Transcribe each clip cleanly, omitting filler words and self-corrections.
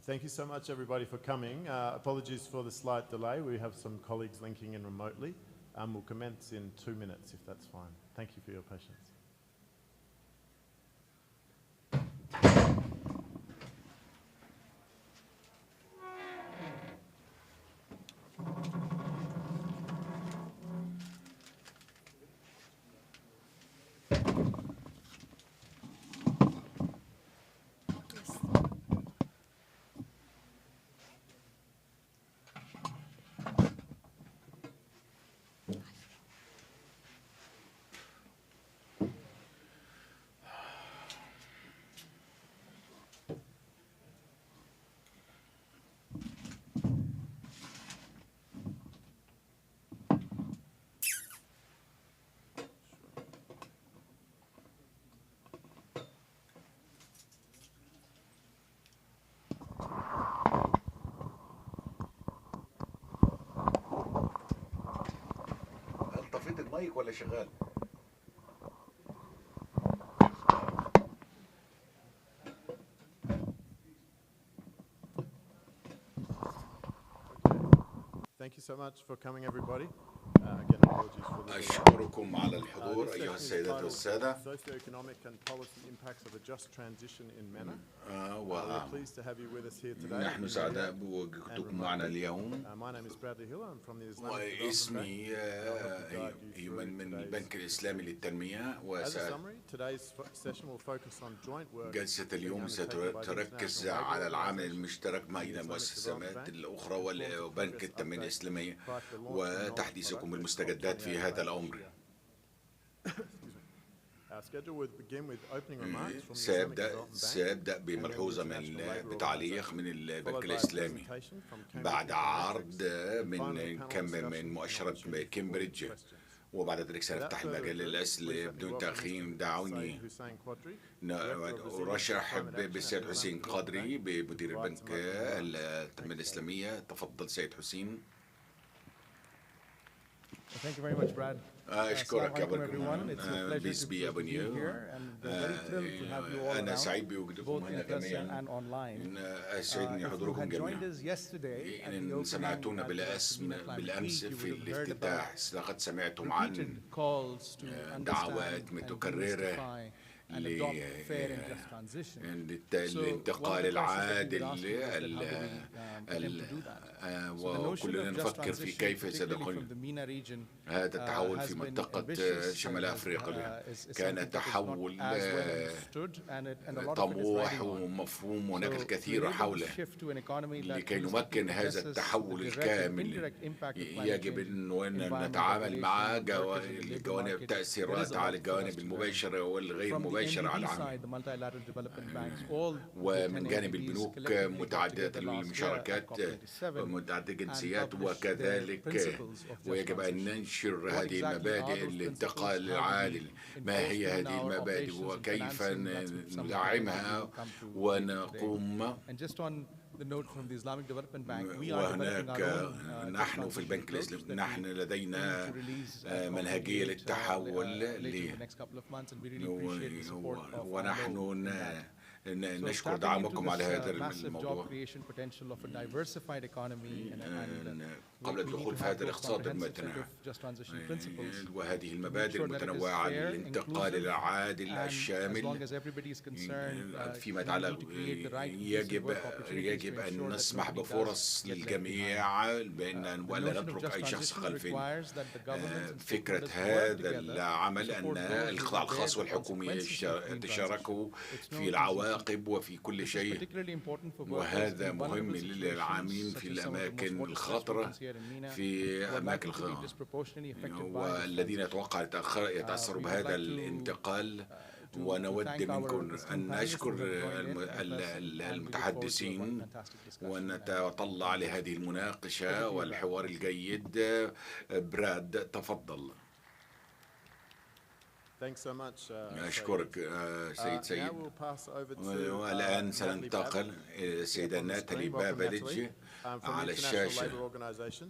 Thank you so much, everybody, for coming. Apologies for the slight delay. We have some colleagues linking in remotely. We'll commence in 2 minutes, if that's fine. Thank you for your patience. طفيت المايك ولا شغال؟ Thank you so much for coming, everybody. Again, apologies for the أشكركم على الحضور أيها السيدات والسادة. Socioeconomic and policy impacts of a just transition in MENA. We're pleased to have you with us here today. نحن سعداء بوجودكم معنا اليوم. My name is Bradley Hill. I'm from the Islamic واسمي من البنك الإسلامي للتنمية. جلسة اليوم ستركز على العمل المشترك بين المؤسسات الأخرى وبنك التنمية الإسلامية وتحديثكم بالمستجدات في هذا الأمر. سأبدأ بملحوظة بتعليق من البنك الإسلامي بعد عرض من مؤشرات كامبريدج، وبعد ذلك سنفتح المجال للأسئلة بدون تأخير. دعوني أرحب بالسيد حسين قادري بمدير البنك التنمية الإسلامية. تفضل سيد حسين. Thank you very much, Brad. أشكرك يا أبو بيس بي أبو نيو. أنا سعيد بوجودكم هنا جميعا. أسعدني حضوركم جميعا. إن سمعتونا بالأمس في الافتتاح لقد سمعتم عن دعوات متكررة للانتقال العادل، وكلنا نفكر في كيف سنقوم هذا التحول في منطقة شمال أفريقيا. كان تحول طموح ومفهوم، هناك الكثير حوله. لكي نمكن هذا التحول الكامل يجب أن نتعامل مع الجوانب التأثيرات على الجوانب المباشرة والغير مباشرة على العمل. ومن جانب البنوك متعددة المشاركات متعددة الجنسيات وكذلك، ويجب أن ننشر هذه المبادئ الانتقال العادل. ما هي هذه المبادئ وكيف ندعمها ونقوم؟ وهناك نحن في البنك الإسلامي نحن لدينا منهجية للتحول ونحن نشكر دعمكم على هذا الموضوع. قبل الدخول في هذا الاقتصاد المتنوع وهذه المبادئ المتنوعة للانتقال العادل الشامل فيما يتعلق يجب أن نسمح بفرص للجميع ولا نترك أي شخص خلفين. فكرة هذا العمل أن القطاع الخاص والحكومي يتشاركوا في العواقب وفي كل شيء، وهذا مهم للعاملين في الأماكن الخطرة في أماكن والذين يتوقع يتأثروا بهذا الانتقال. ونود منكم أن نشكر المتحدثين ونتطلع لهذه المناقشة والحوار الجيد. براد تفضل. أشكرك سيد. والآن سننتقل إلى السيدة ناتالي بابليج على الشاشة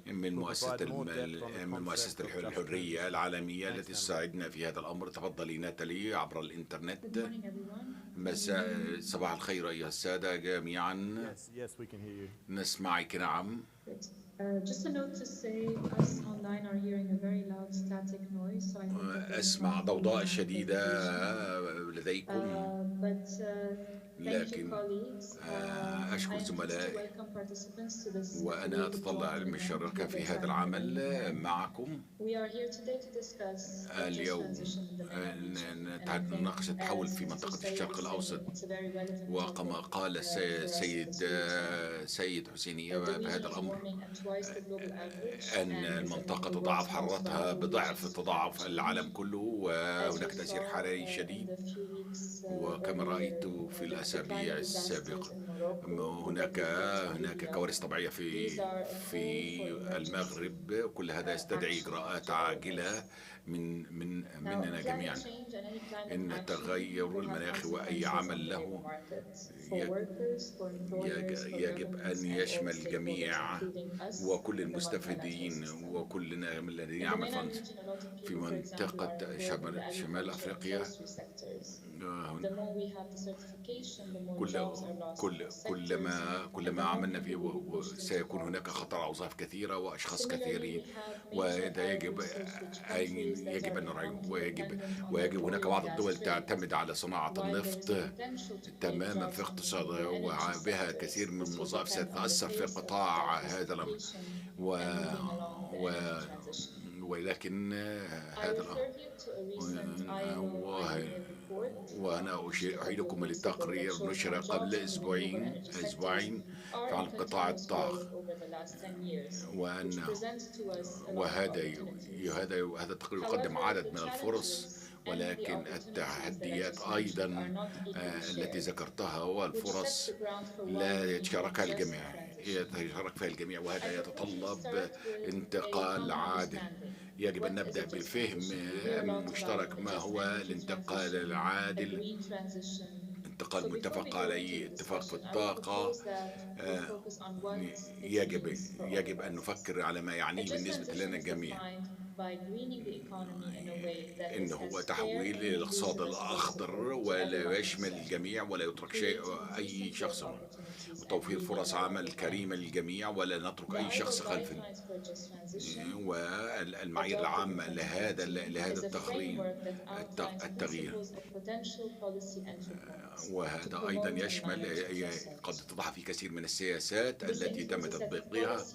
من مؤسسة الحرية العالمية التي تساعدنا في هذا الأمر. تفضلي ناتالي عبر الإنترنت. مساء صباح الخير أيها السادة جميعا. Yes, we can hear you. نسمعك نعم. Just a note to say, us online are hearing a very loud static noise, so I hope that there is أسمع not ضوضاء background شديدة noise. لديكم، But thank you, لكن colleagues. I أشكر am pleased to زملائي welcome participants to this وأنا affiliated أتطلع talk event, للمشاركة في Global هذا Climate العمل Development. معكم We are here today to discuss the just اليوم. transition in the MENA region, and I think, نناقش التحول as في Mr. منطقة Sayed الشرق said, الأوسط، it's a very relevant وكما topic قال for us in this region. سيد حسيني The بهذا region is الأمر، warming at twice the global average, أن and المنطقة the تضاعف world's most حرارتها valuable بضعف regions to climate تضاعف العالم change. كله، As we وهناك تأثير saw حراري in شديد. the few weeks وكما رأيت earlier, في the الأسابيع climate disasters السابقة in Morocco, the هناك deadly floods in Libya. كوارث طبيعية These are a call for emergency المغرب. كل هذا يستدعي action إجراءات to all of عاجلة us. مننا Now, جميعا. climate change and any climate إن action التغير will have المناخي وأي consequences on عمل the labor له market for workers, for employers, for يجب governments, أن and all يشمل stakeholders, الجميع including us وكل in the multilateral المستفيدين system. وكلنا الذين In the يعمل MENA region, a lot of في people, for example, are منطقة employed in the شمال agriculture and أفريقيا. forestry sectors. The more we have the certification, the more jobs are lost in those sectors. كلما عملنا فيه سيكون هناك خطر على وظائف كثيرة وأشخاص كثيرين، وهذا يجب أن نراعيه. ويجب هناك بعض الدول تعتمد على صناعة النفط تماما في اقتصادها، وبها كثير من الوظائف ستتأثر في قطاع هذا الأمر. ولكن هذا الأمر، وأنا أعيدكم للتقرير نشر قبل أسبوعين عن قطاع الطاقة، وهذا التقرير يقدم عدد من الفرص، ولكن التحديات أيضا التي ذكرتها والفرص لا يتشاركها الجميع، وهذا يتطلب انتقال عادل. يجب أن نبدأ بالفهم مشترك. ما هو الانتقال العادل؟ انتقال متفق عليه، اتفاق في الطاقة. يجب أن نفكر على ما يعنيه بالنسبة لنا الجميع، إنه هو تحويل الاقتصاد الأخضر ولا يشمل الجميع ولا يترك أي شخص، وتوفير فرص عمل كريمة للجميع ولا نترك أي شخص خلفا. والمعايير العامة لهذا التغيير، وهذا أيضا يشمل قد تضع في كثير من السياسات التي تم تطبيقها،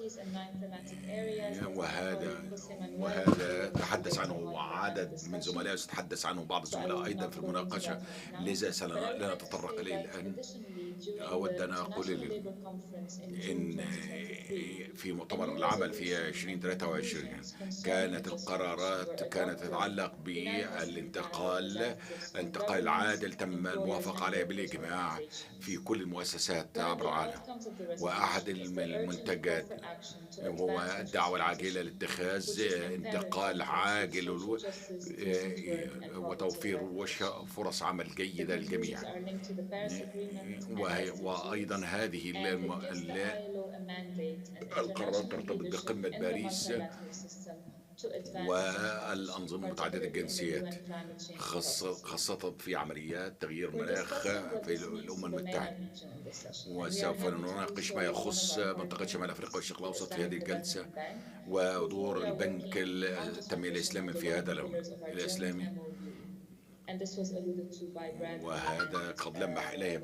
وهذا تحدث عنه عدد من زملائي، وستتحدث عنه بعض الزملاء أيضا في المناقشة، لذا لا نتطرق إليه الآن. أود أن أقول إن في مؤتمر العمل في 2023 كانت القرارات تتعلق بالانتقال العادل، تم الموافقة عليه بالإجماع في كل المؤسسات عبر العالم. وأحد المنتجات هو الدعوة العاجلة لاتخاذ انتقال عاجل وتوفير فرص عمل جيدة للجميع. وأيضا هذه القرارات ترتبط بقمة باريس والأنظمة متعددة الجنسيات، خاصة في عمليات تغيير المناخ في الأمم المتحدة. وسوف نناقش ما يخص منطقة شمال أفريقيا والشرق الأوسط في هذه الجلسة، ودور البنك التنمية الإسلامي في هذا الإسلامي، وهذا قد لمح إليه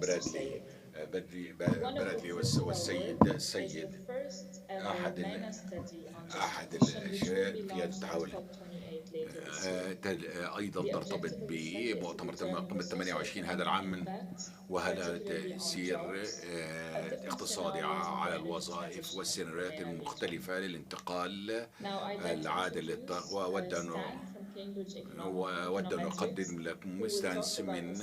برادلي والسيد أحد الأشياء في هذا التحول. أيضا ترتبط بمؤتمر قمة 28 هذا العام، وهذا تأثير اقتصادي على الوظائف والسيناريوهات المختلفة للانتقال العادل للطاقة. وأود أن أقدم لكم ستانس من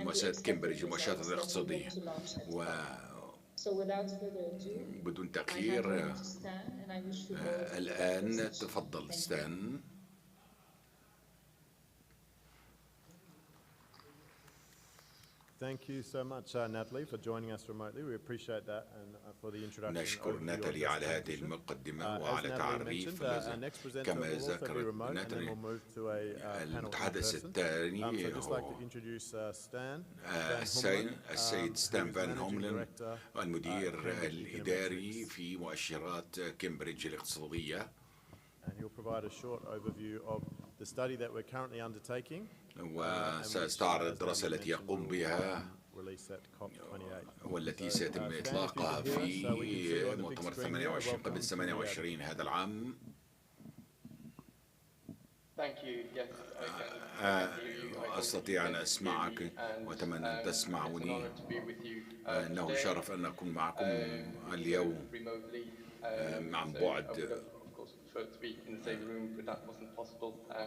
مؤسسة كامبريدج المؤشرات الاقتصادية. بدون تأخير الآن تفضل ستان. Thank you so much, Natalie, for joining us remotely. We appreciate that and for the introduction. نشكر ناتالي على هذه المقدمة وعلى تعريف كما ذكرت ناتالي. المتحدث الثاني هو السيد ستان فان هوملن، المدير الإداري في مؤشرات كامبريدج الاقتصادية. And he'll provide a short overview of the study that we're currently undertaking. وسأستعرض الدراسة التي يقوم بها والتي سيتم إطلاقها في مؤتمر 28 قبل 28 هذا العام. أستطيع أن أسمعك وأتمنى أن تسمعوني. إنه شرف أن أكون معكم اليوم عن بعد.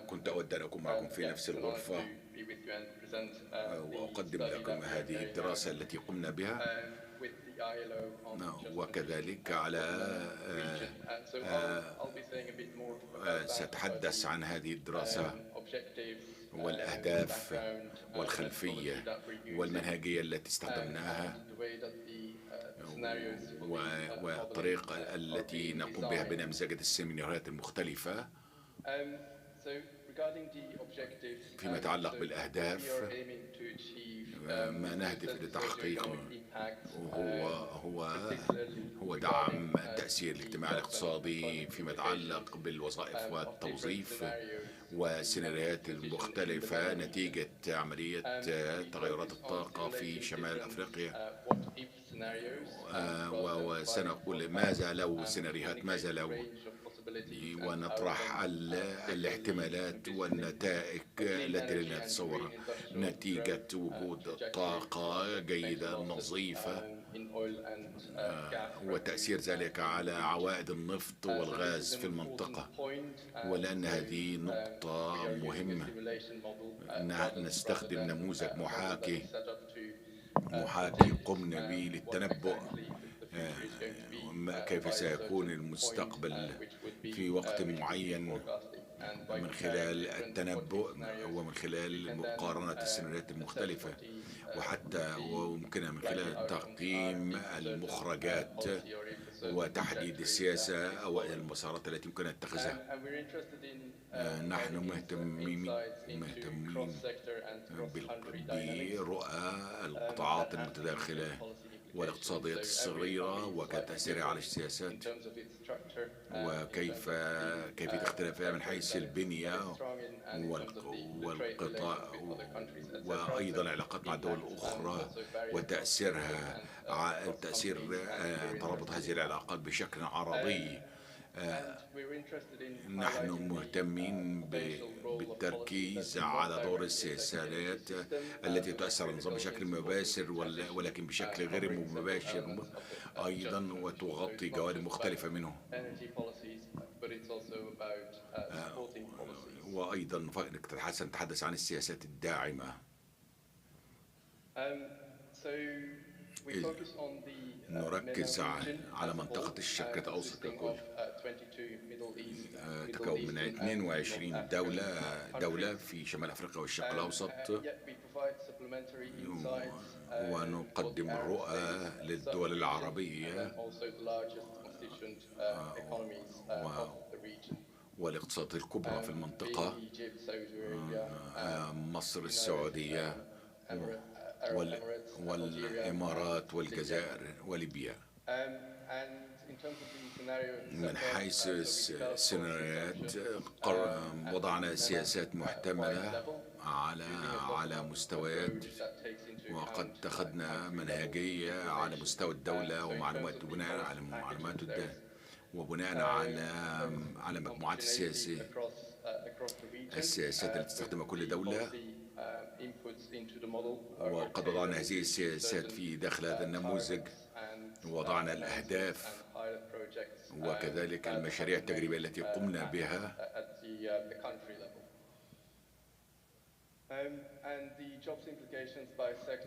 كنت أود أن أكون معكم في نفس الغرفة وأقدم لكم هذه الدراسة التي قمنا بها، وكذلك على سأتحدث عن هذه الدراسة والأهداف والخلفية والمنهجية التي استخدمناها والطريقة التي نقوم بها بنمذجة السيمينارات المختلفة. فيما يتعلق بالأهداف، ما نهدف لتحقيقه هو دعم التأثير الاجتماعي الاقتصادي فيما يتعلق بالوظائف والتوظيف والسيناريوهات المختلفة نتيجة عملية تغيرات الطاقة في شمال أفريقيا. وسنقول ماذا لو سيناريوهات ماذا لو، ونطرح الاحتمالات والنتائج التي لا نتصورها نتيجة وجود طاقة جيدة نظيفة وتأثير ذلك على عوائد النفط والغاز في المنطقة. ولأن هذه نقطة مهمة، نستخدم نموذج محاكي قمنا به للتنبؤ كيف سيكون المستقبل في وقت معين من خلال التنبؤ ومن خلال مقارنة السيناريوهات المختلفة، وحتى وممكن من خلال تقييم المخرجات وتحديد السياسة أو المسارات التي يمكن أن نتخذها. نحن مهتمين برؤى القطاعات المتداخلة والاقتصاديات الصغيرة وكتأثيرها على السياسات وكيف اختلافها من حيث البنية والقطاع وأيضا العلاقات مع الدول الأخرى وتأثيرها تأثير ترابط هذه العلاقات بشكل عرضي. نحن مهتمين بالتركيز على دور السياسات التي تؤثر على النظام بشكل مباشر ولكن بشكل غير مباشر أيضا وتغطي جوانب مختلفة منه. وأيضا نتحدث عن السياسات الداعمة. نركز على منطقة الشرق الأوسط ككل، تكون من 22 دولة في شمال أفريقيا والشرق الأوسط، ونقدم الرؤى للدول العربية والاقتصادات الكبرى في المنطقة، مصر، السعودية والإمارات والجزائر وليبيا. من حيث السيناريوهات وضعنا سياسات محتملة على مستويات، وقد اتخذنا منهجية على مستوى الدولة ومعلومات بناء على معلومات وبناء على مجموعات السياسات التي تستخدمها كل دولة. وقد وضعنا هذه السياسات في داخل هذا النموذج، وضعنا الأهداف وكذلك المشاريع التجريبية التي قمنا بها،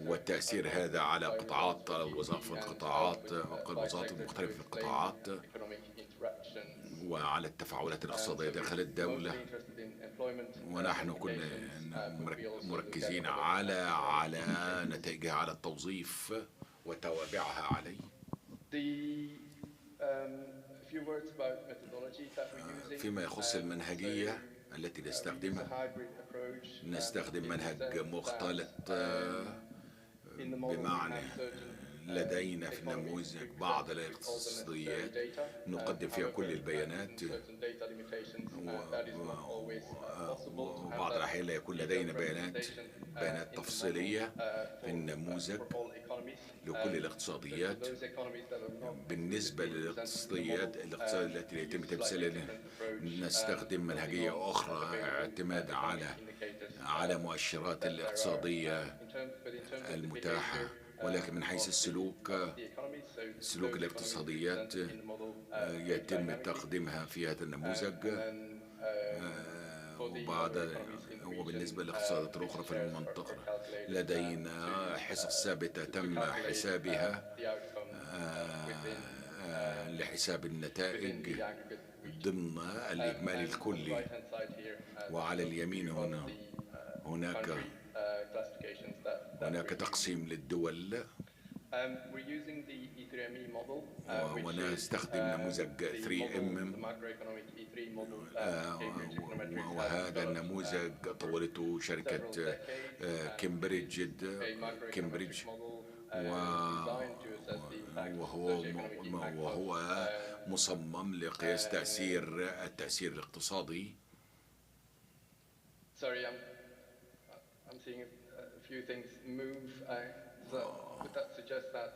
والتأثير هذا على قطاعات الوظائف والقطاعات والوظائف المختلفة في القطاعات، وعلى التفاعلات الاقتصادية داخل الدولة. ونحن كنا مركزين على نتائجها، على التوظيف وتوابعها عليه. فيما يخص المنهجية التي نستخدمها، نستخدم منهج مختلط، بمعنى لدينا في النموذج بعض الاقتصاديات نقدم فيها كل البيانات، وبعض الأحيان لا يكون لدينا بيانات تفصيلية في النموذج لكل الاقتصاديات. بالنسبة للاقتصاديات التي يتم تمثيلها نستخدم منهجية أخرى اعتمادا على مؤشرات الاقتصادية المتاحة، ولكن من حيث سلوك الاقتصاديات يتم تقديمها في هذا النموذج. وبالنسبة للاقتصادات الأخرى في المنطقة لدينا حصص ثابتة تم حسابها لحساب النتائج ضمن الإجمالي الكلي. وعلى اليمين هناك تقسيم للدول، ونستخدم نموذج 3M، وهذا النموذج طورته شركة كامبريدج، وهو مصمم لقياس التأثير الاقتصادي. Sorry, I'm seeing a few things move. Would that suggest that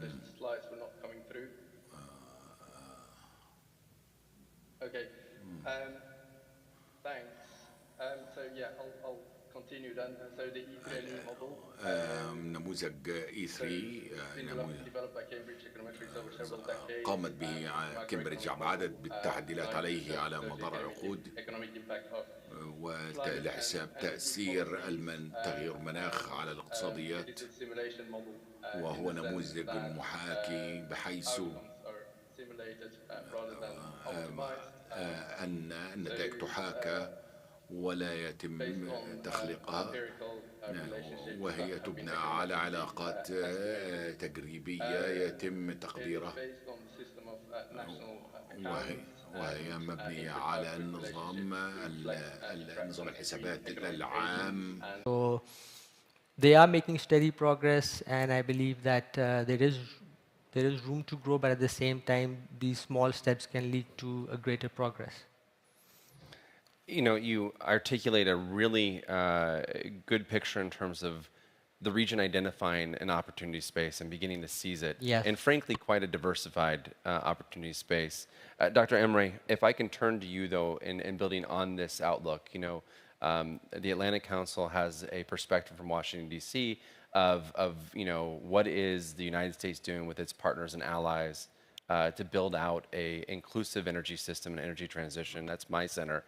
the slides were not coming through? Okay. Thanks. So yeah, I'll continue then. So the E3 model. نموذج E3 قامت به كامبريدج بعدد بالتعديلات عليه على مدار عقود، ولحساب تأثير تغيير المناخ على الاقتصاديات. وهو نموذج محاكي بحيث أن النتائج تحاكى ولا يتم تخليقها، وهي تبنى على علاقات تجريبية يتم تقديرها، وهي مبنية على نظام الحسابات العام. So they are making steady progress, and I believe that there is room to grow, but at the same time, these small steps can lead to a greater progress. You know, you articulate a really good picture in terms of the region identifying an opportunity space and beginning to seize it. Yes. And frankly, quite a diversified opportunity space. Dr. Emre, if I can turn to you, though, in building on this outlook, you know, the Atlantic Council has a perspective from Washington, D.C. of you know, what is the United States doing with its partners and allies to build out a inclusive energy system and energy transition. That's my center.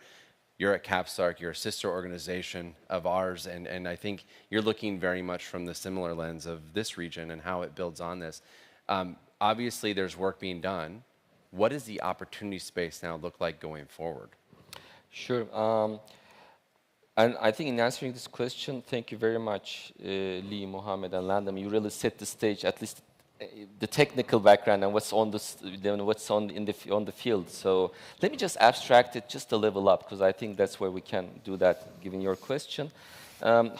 You're at CAPSARC, you're a sister organization of ours, and I think you're looking very much from the similar lens of this region and how it builds on this. Obviously, there's work being done. What does the opportunity space now look like going forward? Sure. And I think in answering this question, thank you very much, Lee, Mohammed, and Landam. You really set the stage, at least the technical background and what's on the field. So let me just abstract it just a level up, because I think that's where we can do that, given your question.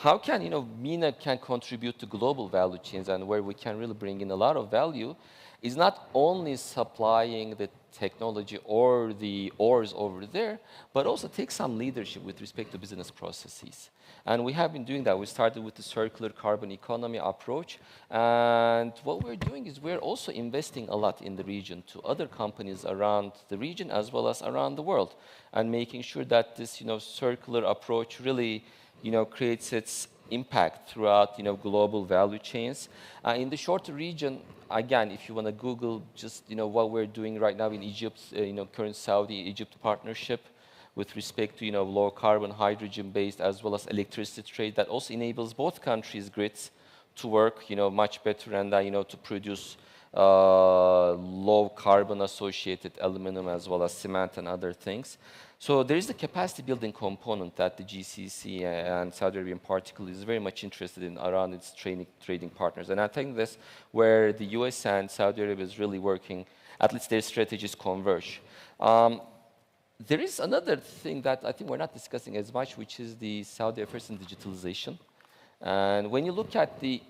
How can, you know, MENA can contribute to global value chains, and where we can really bring in a lot of value is not only supplying the technology or the ores over there, but also take some leadership with respect to business processes. And we have been doing that. We started with the circular carbon economy approach. And what we're doing is we're also investing a lot in the region to other companies around the region as well as around the world, and making sure that this, you know, circular approach really, you know, creates its impact throughout, you know, global value chains. In the shorter region, again, if you want to Google just, you know, what we're doing right now in Egypt, you know, current Saudi-Egypt partnership with respect to, you know, low carbon, hydrogen-based, as well as electricity trade, that also enables both countries' grids to work, you know, much better, and, you know, to produce low carbon associated aluminum as well as cement and other things. So there is the capacity building component that the GCC and Saudi Arabia in particular is very much interested in around its trading partners. And I think that's where the US and Saudi Arabia is really working, at least their strategies converge. There is another thing that I think we're not discussing as much, which is the Saudi efforts in digitalization. And when you look at the,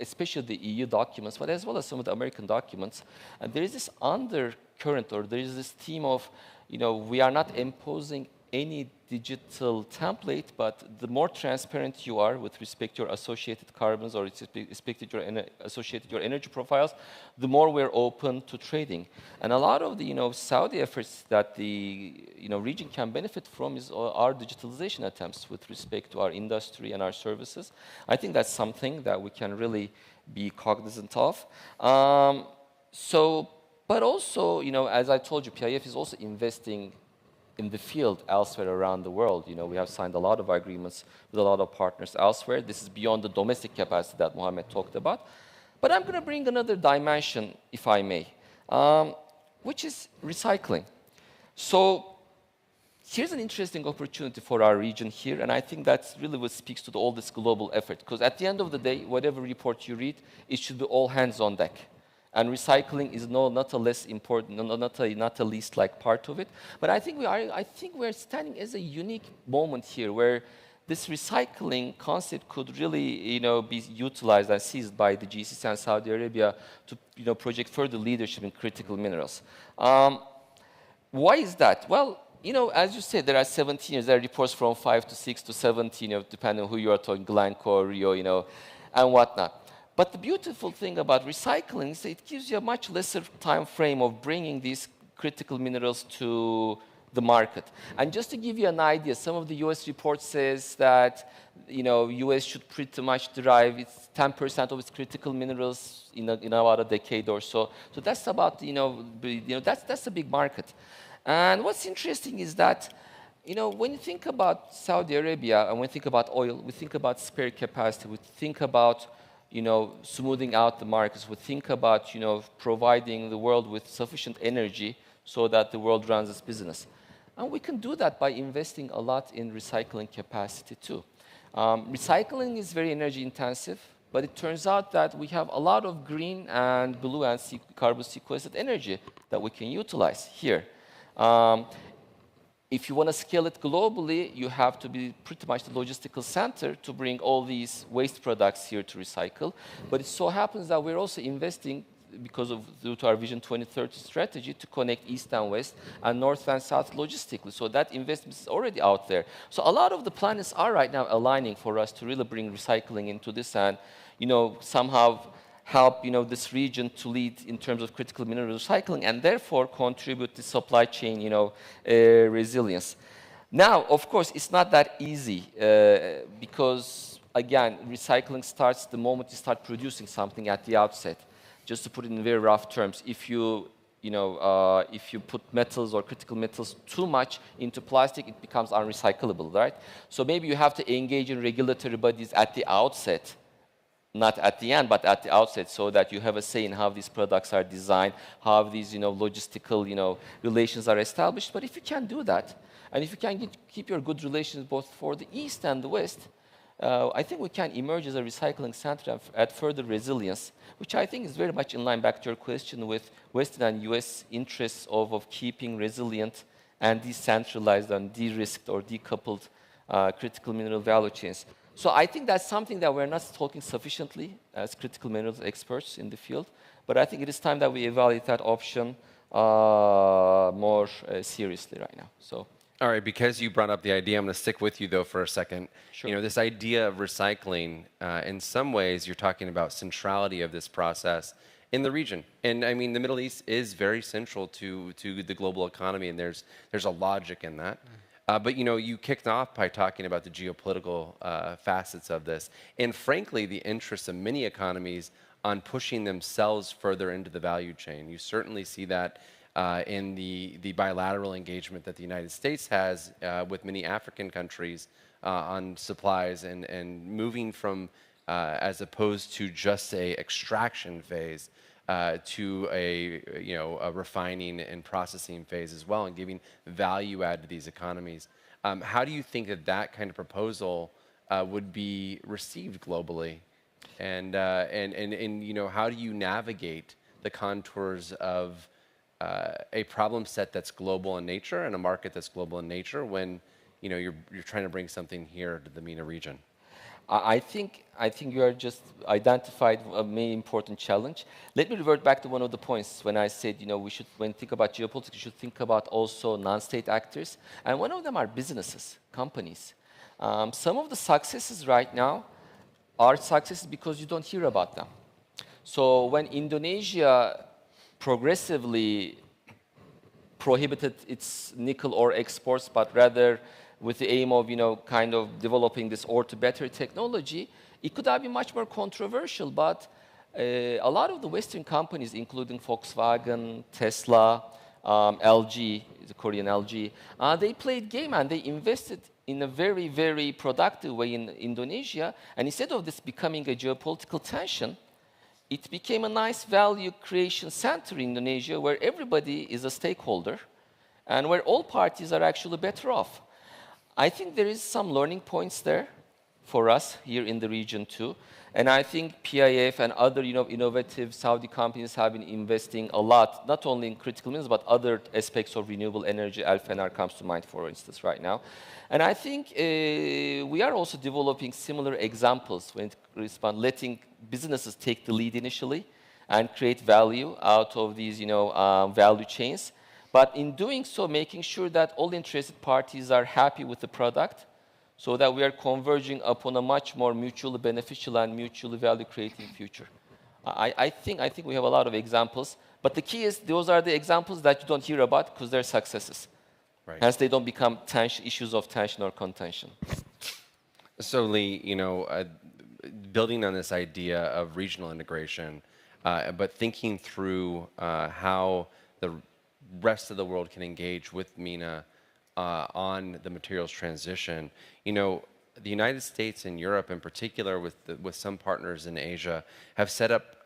especially the EU documents, but as well as some of the American documents, there is this undercurrent, or there is this theme of, we are not imposing any digital template, but the more transparent you are with respect to your associated carbons or respect to your associated your energy profiles, the more we're open to trading. And a lot of the Saudi efforts that the region can benefit from is our digitalization attempts with respect to our industry and our services. I think that's something that we can really be cognizant of. But also, as I told you, PIF is also investing in the field elsewhere around the world. We have signed a lot of agreements with a lot of partners elsewhere. This is beyond the domestic capacity that Mohammed talked about. But I'm going to bring another dimension, if I may, which is recycling. So here's an interesting opportunity for our region here, and I think that's really what speaks to all this global effort. Because at the end of the day, whatever report you read, it should be all hands on deck. And recycling is not a less important, not a least like part of it. But I think we're standing as a unique moment here where this recycling concept could really be utilized and seized by the GCC and Saudi Arabia to project further leadership in critical minerals. Why is that? Well, as you said, there are 17 years. There are reports from 5 to 6 to 17, depending on who you are talking, Glencore, Rio, and whatnot. But the beautiful thing about recycling is that it gives you a much lesser time frame of bringing these critical minerals to the market. And just to give you an idea, some of the US report says that US should pretty much derive its 10% of its critical minerals in about a decade or so. So that's about that's a big market. And what's interesting is that when you think about Saudi Arabia and when you think about oil, we think about spare capacity, we think about smoothing out the markets. We think about, providing the world with sufficient energy so that the world runs its business. And we can do that by investing a lot in recycling capacity too. Recycling is very energy intensive, but it turns out that we have a lot of green and blue and carbon sequestered energy that we can utilize here. If you want to scale it globally, you have to be pretty much the logistical center to bring all these waste products here to recycle. But it so happens that we're also investing, due to our Vision 2030 strategy, to connect East and West and North and South logistically. So that investment is already out there. So a lot of the planets are right now aligning for us to really bring recycling into this and, somehow help this region to lead in terms of critical mineral recycling and therefore contribute to supply chain resilience. Now, of course, it's not that easy because, again, recycling starts the moment you start producing something at the outset. Just to put it in very rough terms, if you put metals or critical metals too much into plastic, it becomes unrecyclable, right? So maybe you have to engage in regulatory bodies at the outset, not at the end, but at the outset, so that you have a say in how these products are designed, how these logistical relations are established. But if you can do that, and if you can keep your good relations both for the East and the West, I think we can emerge as a recycling center and add further resilience, which I think is very much in line, back to your question, with Western and US interests of keeping resilient and decentralized and de-risked or decoupled critical mineral value chains. So I think that's something that we're not talking sufficiently as critical minerals experts in the field, but I think it is time that we evaluate that option more seriously right now. So. All right, because you brought up the idea, I'm going to stick with you, though, for a second. Sure. This idea of recycling, in some ways, you're talking about centrality of this process in the region. And, I mean, the Middle East is very central to the global economy, and there's a logic in that. But, you kicked off by talking about the geopolitical facets of this. And, frankly, the interests of many economies on pushing themselves further into the value chain. You certainly see that in the bilateral engagement that the United States has with many African countries on supplies and moving from, as opposed to just, say, extraction phase, to a refining and processing phase as well, and giving value add to these economies. How do you think that that kind of proposal would be received globally, and how do you navigate the contours of a problem set that's global in nature and a market that's global in nature when you're trying to bring something here to the MENA region? I think you are just identified a main important challenge. Let me revert back to one of the points when I said, we should, when think about geopolitics, we should think about also non-state actors. And one of them are businesses, companies. Some of the successes right now are successes because you don't hear about them. So when Indonesia progressively prohibited its nickel ore exports, but rather with the aim of, kind of developing this ore to battery technology, it could have been much more controversial. But a lot of the Western companies, including Volkswagen, Tesla, LG, the Korean LG, they played game and they invested in a very, very productive way in Indonesia. And instead of this becoming a geopolitical tension, it became a nice value creation center in Indonesia where everybody is a stakeholder and where all parties are actually better off. I think there is some learning points there for us here in the region too. And I think PIF and other innovative Saudi companies have been investing a lot, not only in critical minerals, but other aspects of renewable energy. Alphenar comes to mind, for instance, right now. And I think we are also developing similar examples when it responds, letting businesses take the lead initially and create value out of these value chains. But in doing so, making sure that all interested parties are happy with the product so that we are converging upon a much more mutually beneficial and mutually value-creating future. I think we have a lot of examples, but the key is those are the examples that you don't hear about because they're successes. Right. Hence, they don't become issues of tension or contention. So, Lee, building on this idea of regional integration, but thinking through how the rest of the world can engage with MENA on the materials transition. The United States and Europe in particular with some partners in Asia have set up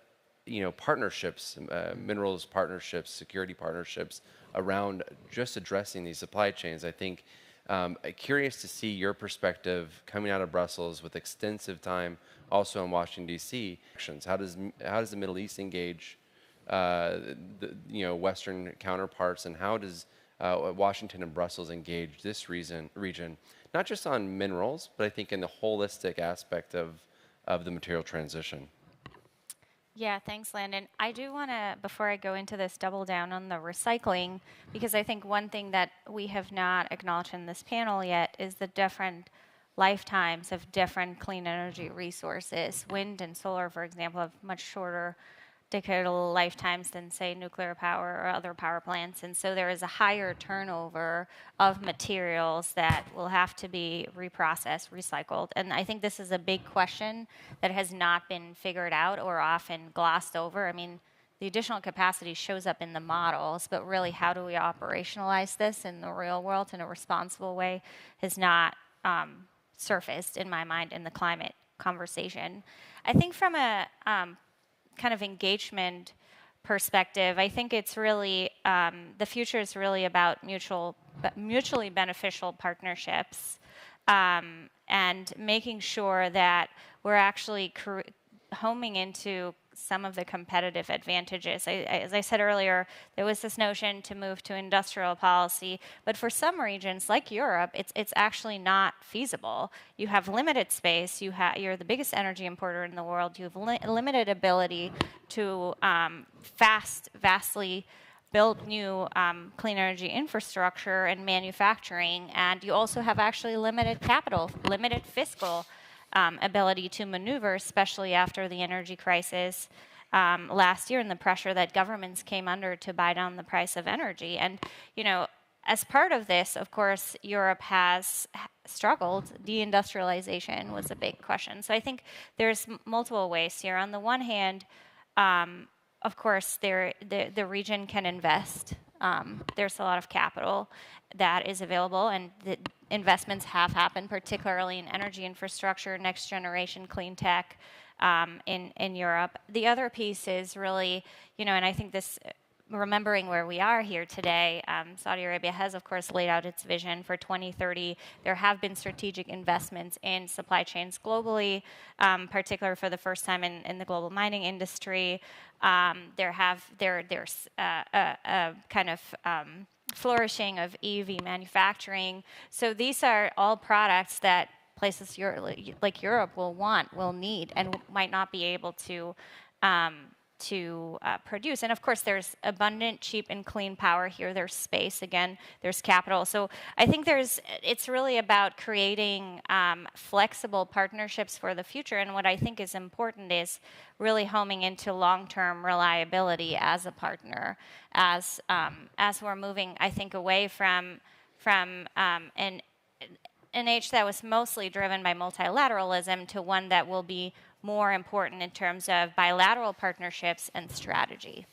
partnerships, minerals partnerships, security partnerships around just addressing these supply chains. I think curious to see your perspective coming out of Brussels with extensive time also in Washington, D.C. How does the Middle East engage Western counterparts, and how does Washington and Brussels engage this region, not just on minerals, but I think in the holistic aspect of the material transition? Yeah, thanks, Landon. I do want to, before I go into this, double down on the recycling, because I think one thing that we have not acknowledged in this panel yet is the different lifetimes of different clean energy resources. Wind and solar, for example, have much shorter decadal lifetimes than, say, nuclear power or other power plants. And so there is a higher turnover of materials that will have to be reprocessed, recycled. And I think this is a big question that has not been figured out or often glossed over. I mean, the additional capacity shows up in the models, but really how do we operationalize this in the real world in a responsible way has not surfaced, in my mind, in the climate conversation. I think from a kind of engagement perspective, I think it's really, the future is really about mutually beneficial partnerships and making sure that we're actually homing into some of the competitive advantages. As I said earlier, there was this notion to move to industrial policy, but for some regions, like Europe, it's actually not feasible. You have limited space, you're the biggest energy importer in the world, you have limited ability to vastly build new clean energy infrastructure and manufacturing, and you also have actually limited capital, limited fiscal ability to maneuver, especially after the energy crisis last year and the pressure that governments came under to buy down the price of energy. And, as part of this, of course, Europe has struggled. Deindustrialization was a big question. So I think there's multiple ways here. On the one hand, of course, the region can invest. There's a lot of capital that is available, and the investments have happened, particularly in energy infrastructure, next generation clean tech, in Europe. The other piece is really, and I think this, remembering where we are here today, Saudi Arabia has, of course, laid out its vision for 2030. There have been strategic investments in supply chains globally, particularly for the first time in the global mining industry. There's a kind of flourishing of EV manufacturing. So these are all products that places like Europe will need, and might not be able to produce. And of course, there's abundant, cheap, and clean power here. There's space, again, there's capital. So I think it's really about creating flexible partnerships for the future. And what I think is important is really homing into long-term reliability as a partner, as we're moving, I think, away from an age that was mostly driven by multilateralism to one that will be more important in terms of bilateral partnerships and strategy.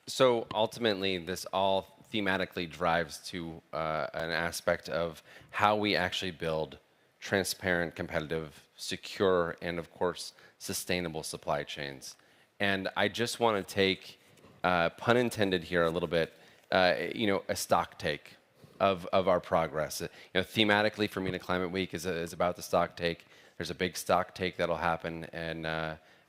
So ultimately, this all thematically drives to an aspect of how we actually build transparent, competitive, secure, and of course, sustainable supply chains. And I just want to take, pun intended here a little bit, a stock take of our progress. Thematically for MENA Climate Week is about the stock take. There's a big stock take that'll happen in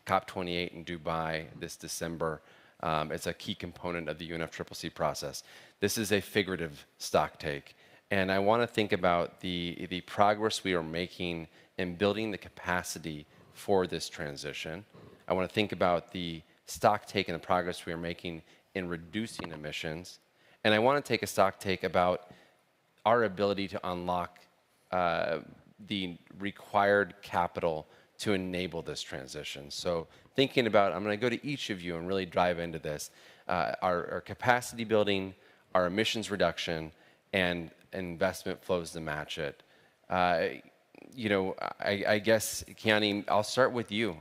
COP28 in Dubai this December. It's a key component of the UNFCCC process. This is a figurative stock take. And I want to think about the progress we are making in building the capacity for this transition. I want to think about the stock take and the progress we are making in reducing emissions. And I want to take a stock take about our ability to unlock the required capital to enable this transition. So thinking about, I'm going to go to each of you and really dive into this, our capacity building, our emissions reduction, and investment flows to match it. I guess, Kiani, I'll start with you.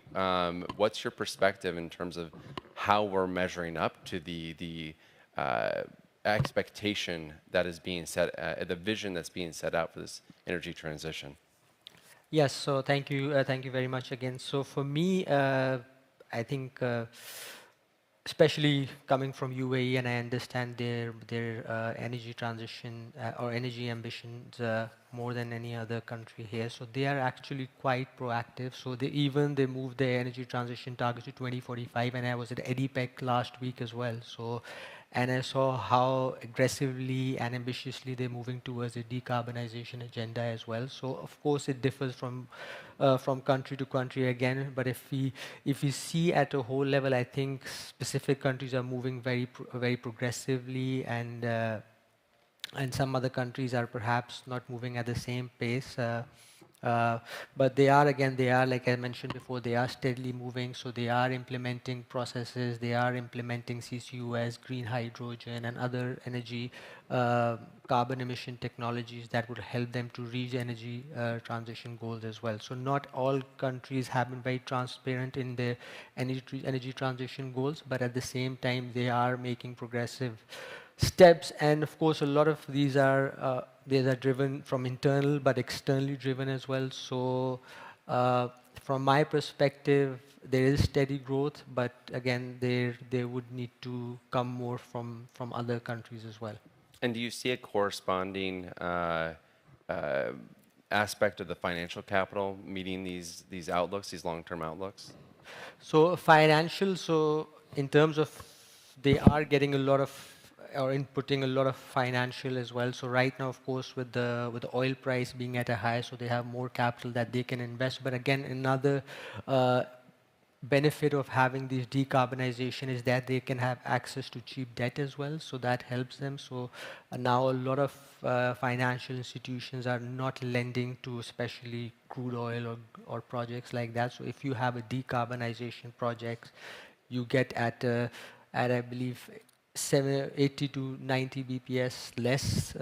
What's your perspective in terms of how we're measuring up to the expectation that is being set, the vision that's being set out for this energy transition? Yes, so thank you very much again. So for me, I think, especially coming from UAE, and I understand their energy transition or energy ambitions more than any other country here. So they are actually quite proactive. So they moved their energy transition target to 2045, and I was at EDIPEC last week as well. So. And I saw how aggressively and ambitiously they're moving towards a decarbonization agenda as well. So of course it differs from country to country again. But if we see at a whole level, I think specific countries are moving very progressively, and some other countries are perhaps not moving at the same pace. But they are, like I mentioned before, they are steadily moving. So they are implementing processes, they are implementing CCUS, green hydrogen, and other energy carbon emission technologies that would help them to reach energy transition goals as well. So not all countries have been very transparent in their energy transition goals, but at the same time, they are making progressive steps. And of course, a lot of these are driven from internal but externally driven as well. So from my perspective, there is steady growth, but again, there would need to come more from other countries as well. And do you see a corresponding aspect of the financial capital meeting these outlooks, these long-term outlooks? So financial, so in terms of, they are getting a lot of, or inputting a lot of financial as well. So right now, of course, with the oil price being at a high, so they have more capital that they can invest. But again, another benefit of having this decarbonization is that they can have access to cheap debt as well. So that helps them. So now a lot of financial institutions are not lending to especially crude oil or projects like that. So if you have a decarbonization project, you get at I believe 80 to 90 BPS less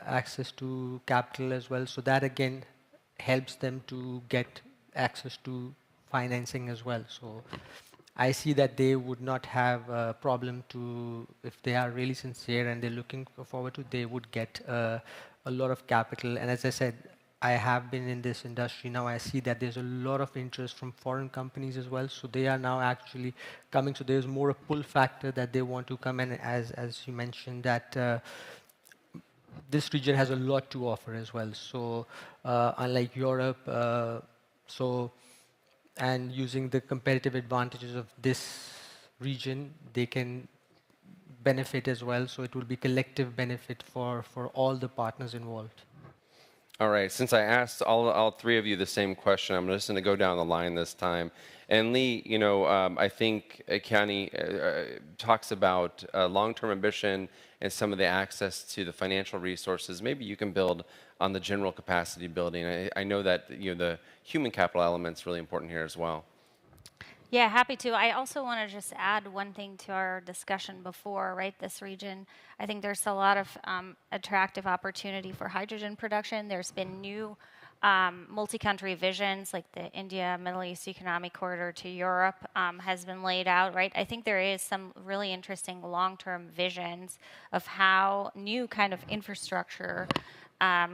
access to capital as well. So that again helps them to get access to financing as well. So I see that they would not have a problem to, if they are really sincere and they're looking forward to, they would get a lot of capital. And as I said, I have been in this industry now, I see that there's a lot of interest from foreign companies as well. So they are now actually coming. So there's more a pull factor that they want to come in, as you mentioned, that this region has a lot to offer as well. So unlike Europe, and using the competitive advantages of this region, they can benefit as well. So it will be collective benefit for all the partners involved. All right, since I asked all three of you the same question, I'm just going to go down the line this time. And Lee, you know, I think Kiani talks about long-term ambition and some of the access to the financial resources. Maybe you can build on the general capacity building. I know that the human capital element's really important here as well. Yeah, happy to. I also want to just add one thing to our discussion before, right? This region, I think there's a lot of attractive opportunity for hydrogen production. There's been new multi-country visions, like the India, Middle East Economic Corridor to Europe has been laid out, right? I think there is some really interesting long-term visions of how new kind of infrastructure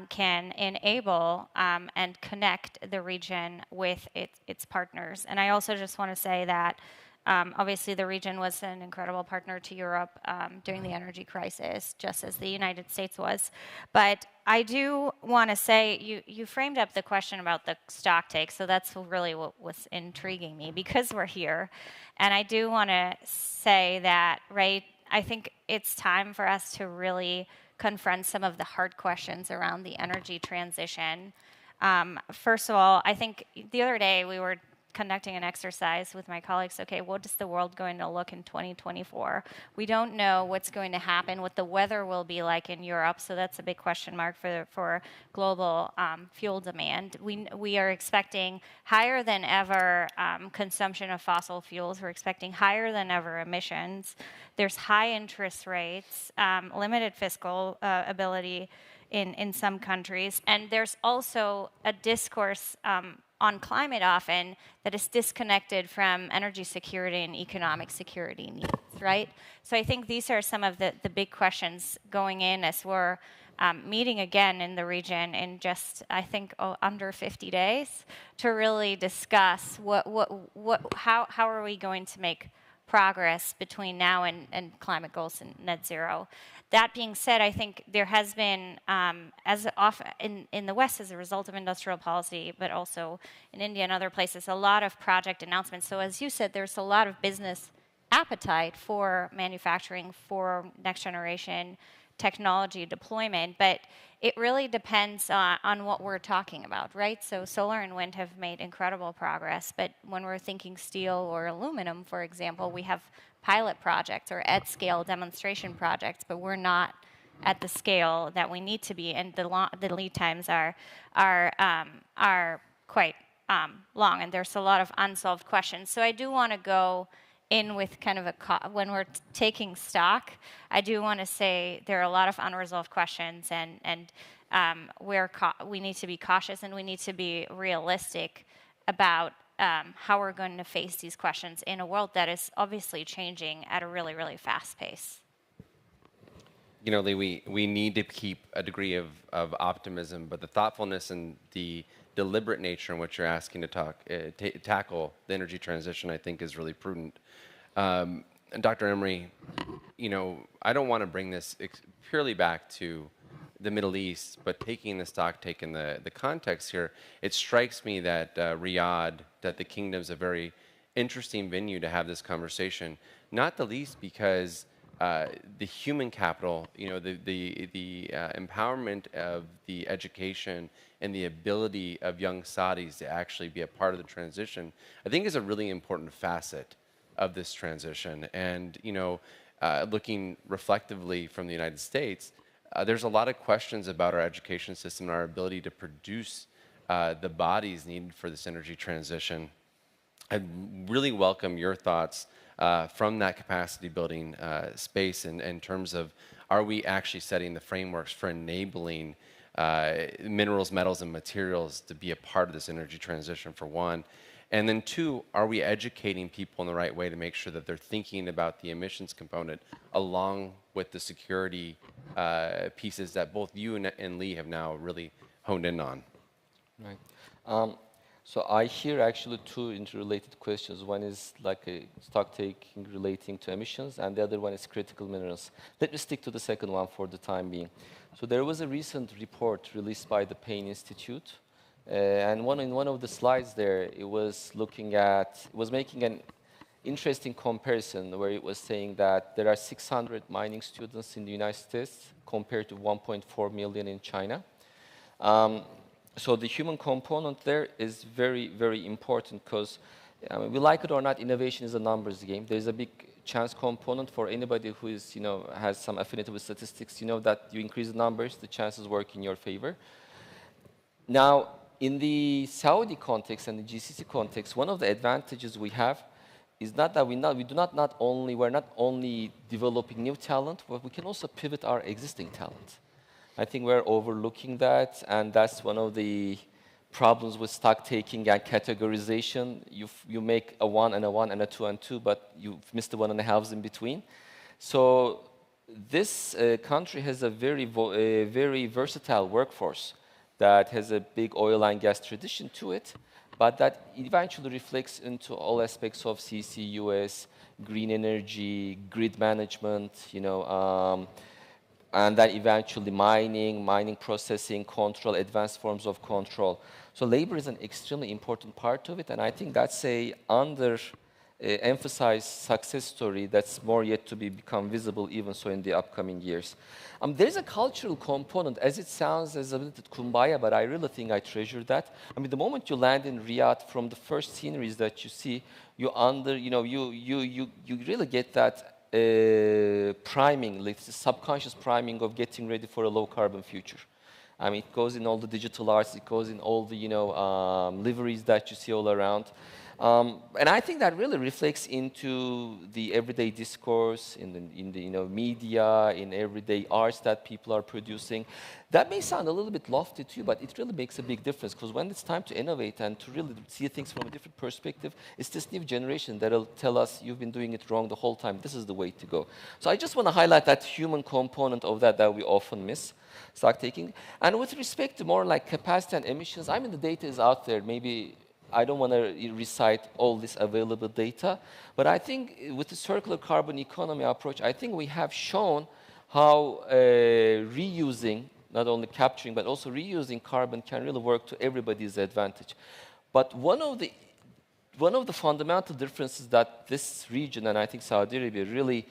can enable and connect the region with its partners. And I also just want to say that obviously the region was an incredible partner to Europe during the energy crisis, just as the United States was. But I do want to say, you framed up the question about the stock take, so that's really what was intriguing me, because we're here. And I do want to say that, right, I think it's time for us to really confront some of the hard questions around the energy transition. First of all, I think the other day we were conducting an exercise with my colleagues. Okay, what is the world going to look in 2024? We don't know what's going to happen, what the weather will be like in Europe, so that's a big question mark for global fuel demand. We are expecting higher than ever consumption of fossil fuels. We're expecting higher than ever emissions. There's high interest rates, limited fiscal ability in some countries, and there's also a discourse on climate often that is disconnected from energy security and economic security needs, right? So I think these are some of the big questions going in as we're meeting again in the region in just, I think, under 50 days to really discuss how are we going to make progress between now and climate goals and net zero. That being said, I think there has been, as often in the West as a result of industrial policy, but also in India and other places, a lot of project announcements. So as you said, there's a lot of business appetite for manufacturing, for next generation technology deployment, but it really depends on what we're talking about, right? So solar and wind have made incredible progress, but when we're thinking steel or aluminum, for example, we have pilot projects or at-scale demonstration projects, but we're not at the scale that we need to be, and the lead times are quite long, and there's a lot of unsolved questions. So I do want to go in with kind of when we're taking stock, I do want to say there are a lot of unresolved questions, and we need to be cautious and we need to be realistic about how we're going to face these questions in a world that is obviously changing at a really, really fast pace. You know, Lee, we need to keep a degree of optimism, but the thoughtfulness and the deliberate nature in which you're asking to tackle the energy transition, I think, is really prudent. And Dr. Emery, you know, I don't want to bring this purely back to the Middle East, but taking the stock take in the context here, it strikes me that Riyadh, that the kingdom's a very interesting venue to have this conversation, not the least because the human capital, you know, the empowerment of the education and the ability of young Saudis to actually be a part of the transition, I think is a really important facet of this transition. And, you know, looking reflectively from the United States, there's a lot of questions about our education system and our ability to produce the bodies needed for this energy transition. I really welcome your thoughts from that capacity building space in terms of, are we actually setting the frameworks for enabling minerals, metals, and materials to be a part of this energy transition, for one? And then two, are we educating people in the right way to make sure that they're thinking about the emissions component along with the security pieces that both you and Lee have now really honed in on? Right. So I hear actually two interrelated questions. One is like a stock taking relating to emissions, and the other one is critical minerals. Let me stick to the second one for the time being. So there was a recent report released by the Payne Institute, and in one of the slides there, it was making an interesting comparison where it was saying that there are 600 mining students in the United States compared to 1.4 million in China. So the human component there is very, very important because, we like it or not, innovation is a numbers game. There's a big chance component for anybody who is, has some affinity with statistics. You know that you increase the numbers, the chances work in your favor. Now, in the Saudi context and the GCC context, one of the advantages we have is not that we're not only developing new talent, but we can also pivot our existing talent. I think we're overlooking that, and that's one of the problems with stock taking and categorization. You make a 1 and a 1 and a 2 and 2, but you miss the 1.5s in between. So this country has a very versatile workforce that has a big oil and gas tradition to it, but that eventually reflects into all aspects of CCUS, green energy, grid management, and then eventually mining processing, control, advanced forms of control. So labor is an extremely important part of it, and I think that's a emphasized success story that's more yet to become visible even so in the upcoming years. There's a cultural component, as it sounds as a little kumbaya, but I really think I treasure that. The moment you land in Riyadh, from the first sceneries that you see, you really get that priming, like the subconscious priming of getting ready for a low carbon future. It goes in all the digital arts, it goes in all the liveries that you see all around. And I think that really reflects into the everyday discourse, in the media, in everyday arts that people are producing. That may sound a little bit lofty to you, but it really makes a big difference, because when it's time to innovate and to really see things from a different perspective, it's this new generation that'll tell us, you've been doing it wrong the whole time, this is the way to go. So I just want to highlight that human component of that we often miss, stock taking. And with respect to more like capacity and emissions, the data is out there. Maybe I don't want to recite all this available data, but I think with the circular carbon economy approach, I think we have shown how reusing, not only capturing, but also reusing carbon can really work to everybody's advantage. But one of the fundamental differences that this region, and I think Saudi Arabia, really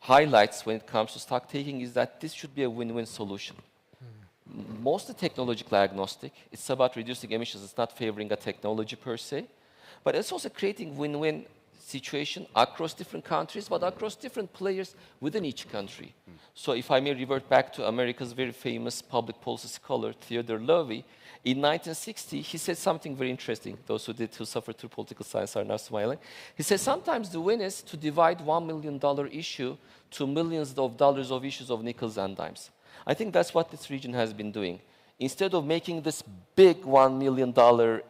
highlights when it comes to stock taking is that this should be a win-win solution. Mostly technologically agnostic. It's about reducing emissions. It's not favoring a technology per se, but it's also creating win-win situation across different countries, but across different players within each country. So if I may revert back to America's very famous public policy scholar, Theodore Lowy, in 1960, he said something very interesting. Those who suffered through political science are now smiling. He said, sometimes the win is to divide $1 million issue to millions of dollars of issues of nickels and dimes. I think that's what this region has been doing. Instead of making this big $1 million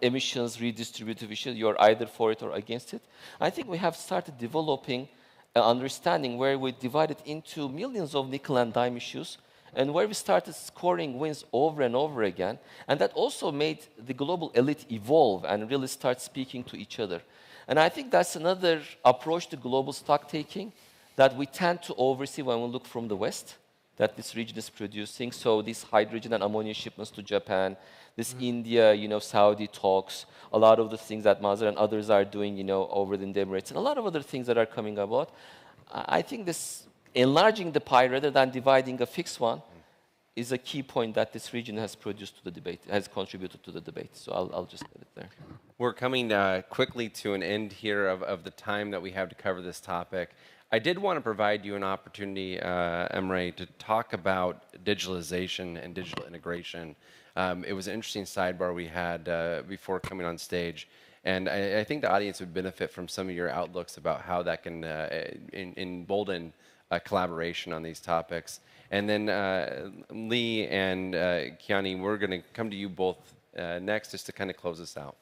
emissions redistributive issue, you're either for it or against it, I think we have started developing an understanding where we divide it into millions of nickel and dime issues, and where we started scoring wins over and over again. And that also made the global elite evolve and really start speaking to each other. And I think that's another approach to global stock taking that we tend to oversee when we look from the West, that this region is producing. So these hydrogen and ammonia shipments to Japan, this India, Saudi talks, a lot of the things that Mazar and others are doing, over in the Emirates, and a lot of other things that are coming about. I think this enlarging the pie rather than dividing a fixed one is a key point that this region has produced to the debate, has contributed to the debate. So I'll just let it there. We're coming quickly to an end here of the time that we have to cover this topic. I did want to provide you an opportunity, Emre, to talk about digitalization and digital integration. It was an interesting sidebar we had before coming on stage, and I think the audience would benefit from some of your outlooks about how that can embolden collaboration on these topics. And then Lee and Kiani, we're going to come to you both next just to kind of close this out.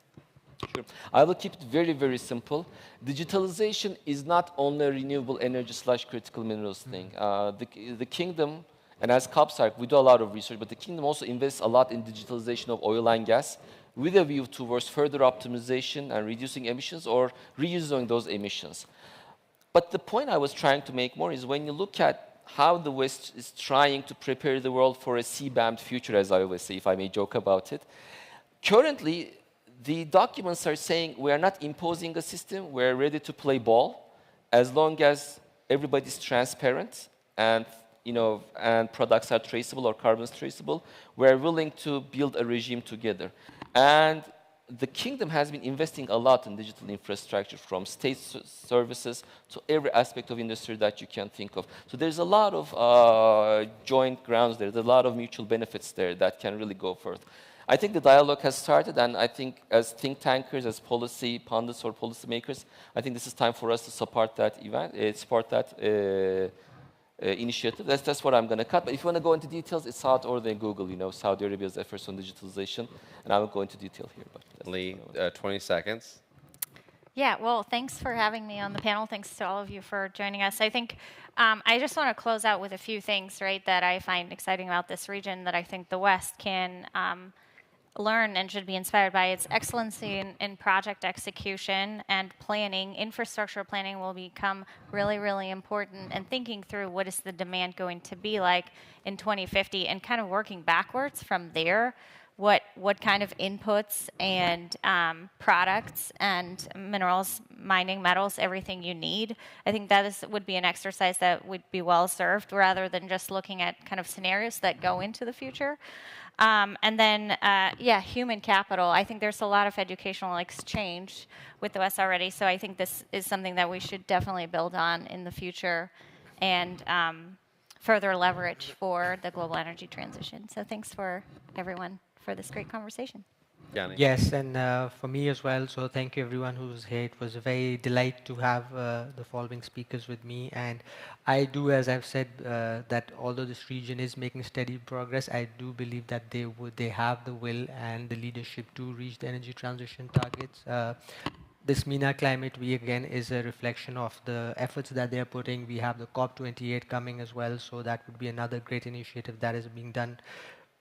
Sure. I will keep it very, very simple. Digitalization is not only a renewable energy / critical minerals thing. The kingdom And as COPSARC, we do a lot of research, but the kingdom also invests a lot in digitalization of oil and gas with a view towards further optimization and reducing emissions or reusing those emissions. But the point I was trying to make more is when you look at how the West is trying to prepare the world for a CBAM future, as I always say, if I may joke about it. Currently, the documents are saying we are not imposing a system, we're ready to play ball as long as everybody's transparent and, and products are traceable or carbon is traceable. We're willing to build a regime together. And the kingdom has been investing a lot in digital infrastructure, from state services to every aspect of industry that you can think of. So there's a lot of joint grounds there. There's a lot of mutual benefits there that can really go forth. I think the dialogue has started, and I think as think tankers, as policy pundits or policymakers, I think this is time for us to support that event, support that initiative. That's what I'm going to cut. But if you want to go into details, it's out or then Google, Saudi Arabia's efforts on digitalization, and I will go into detail here. But Lee, 20 seconds. Yeah, well, thanks for having me on the panel. Thanks to all of you for joining us. I think I just want to close out with a few things, right, that I find exciting about this region that I think the West can learn and should be inspired by. Its excellency in project execution and planning. Infrastructure planning will become really, really important, and thinking through what is the demand going to be like in 2050 and kind of working backwards from there. What kind of inputs and products and minerals, mining, metals, everything you need. I think that would be an exercise that would be well served rather than just looking at kind of scenarios that go into the future. And then, human capital. I think there's a lot of educational exchange with the West already, so I think this is something that we should definitely build on in the future and further leverage for the global energy transition. So thanks for everyone for this great conversation. Yes, and for me as well, so thank you everyone who was here. It was a very delight to have the following speakers with me, and I do, as I've said, that although this region is making steady progress, I do believe that they have the will and the leadership to reach the energy transition targets. This MENA Climate Week, again, is a reflection of the efforts that they're putting. We have the COP28 coming as well, so that would be another great initiative that is being done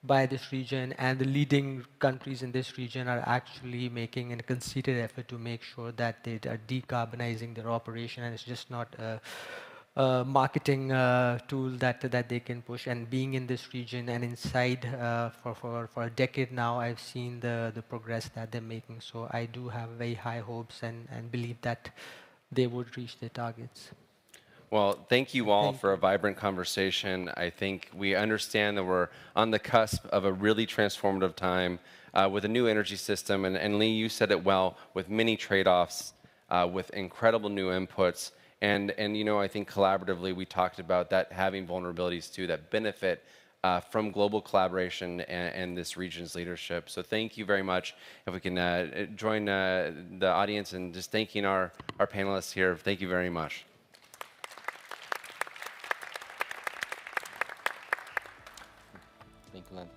by this region, and the leading countries in this region are actually making a concerted effort to make sure that they are decarbonizing their operation, and it's just not a marketing tool that they can push. And being in this region and inside for a decade now, I've seen the progress that they're making. So I do have very high hopes and believe that they would reach their targets. Well, thank you all for a vibrant conversation. I think we understand that we're on the cusp of a really transformative time with a new energy system. And Lee, you said it well, with many trade-offs, with incredible new inputs. And I think collaboratively we talked about that having vulnerabilities too that benefit from global collaboration and this region's leadership. So thank you very much. If we can join the audience in just thanking our panelists here. Thank you very much. Thank you, Landon.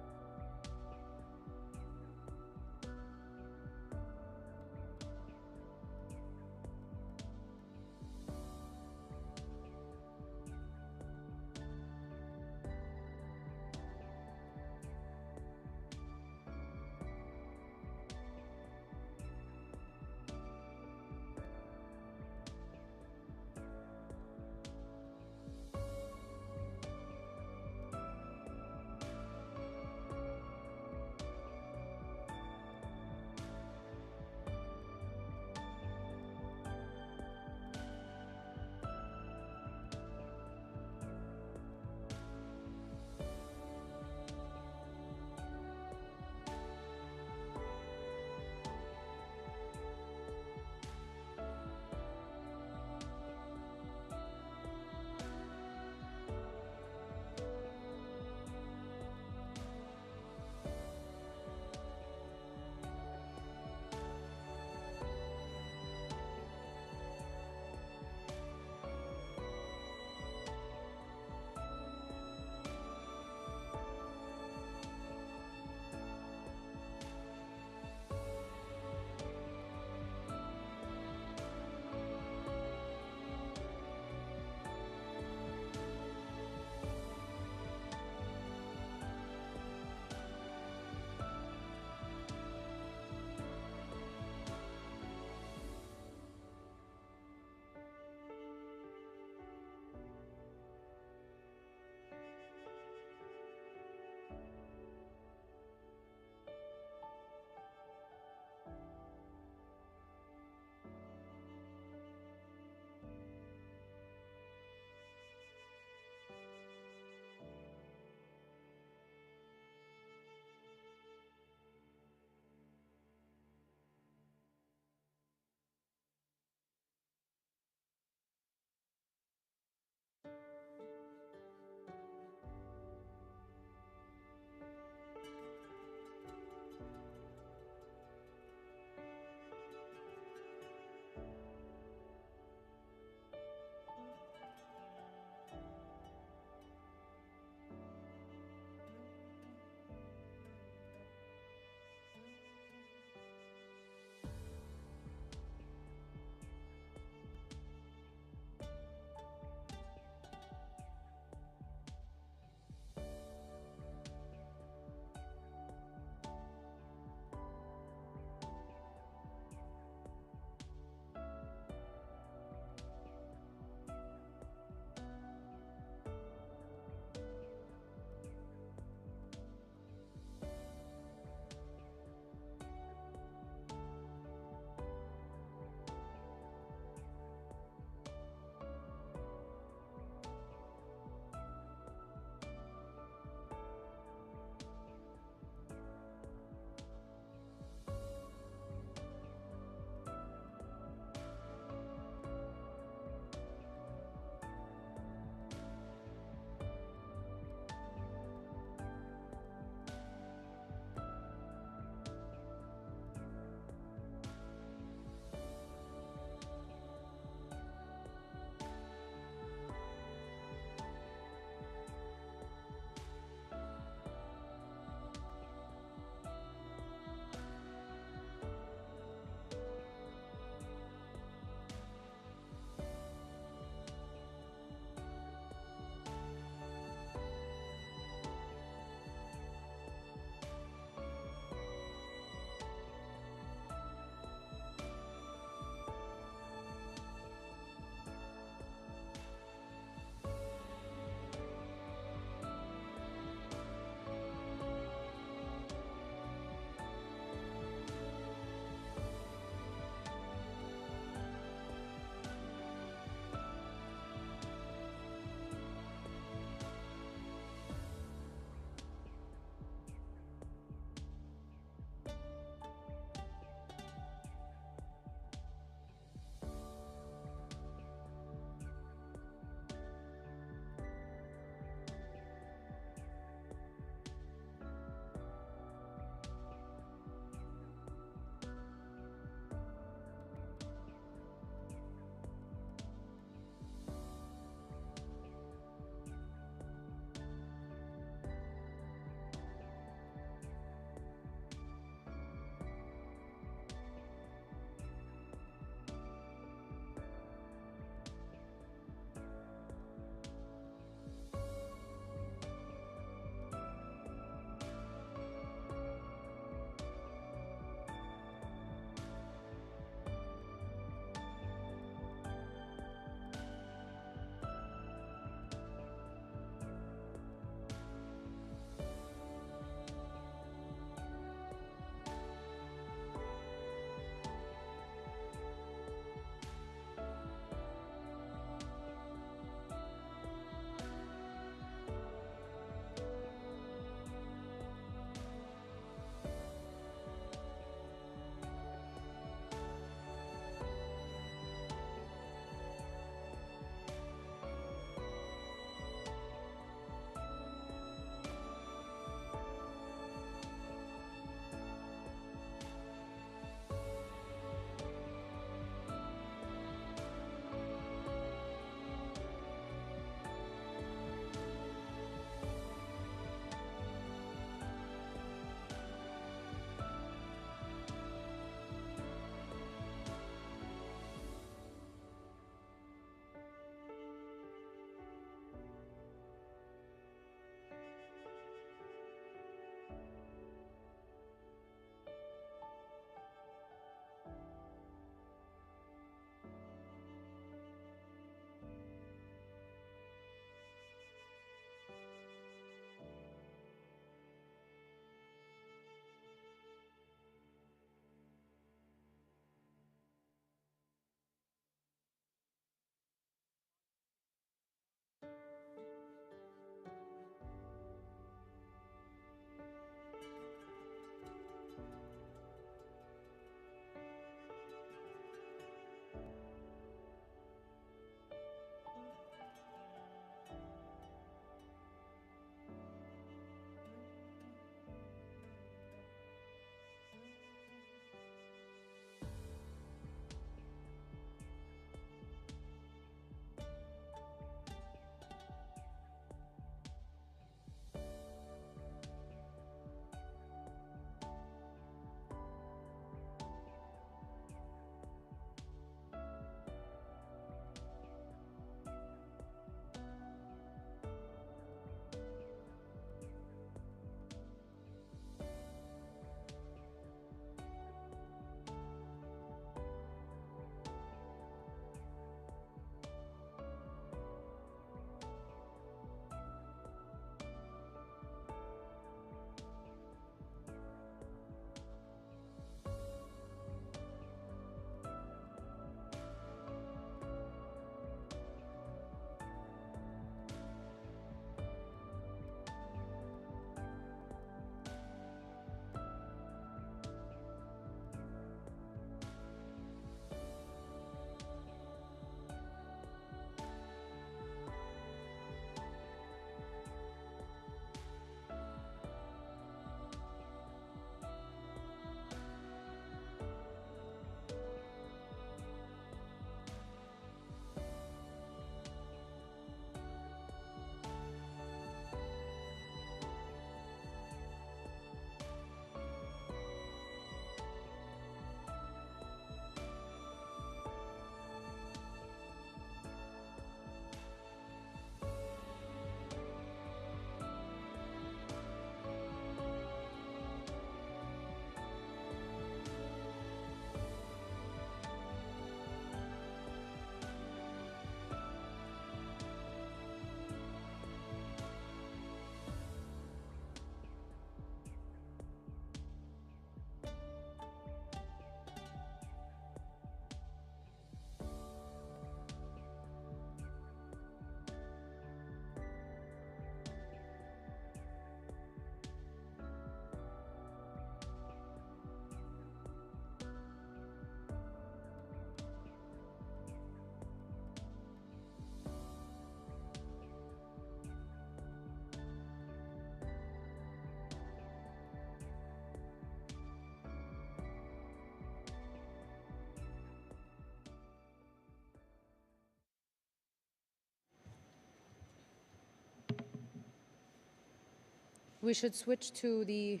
We should switch to the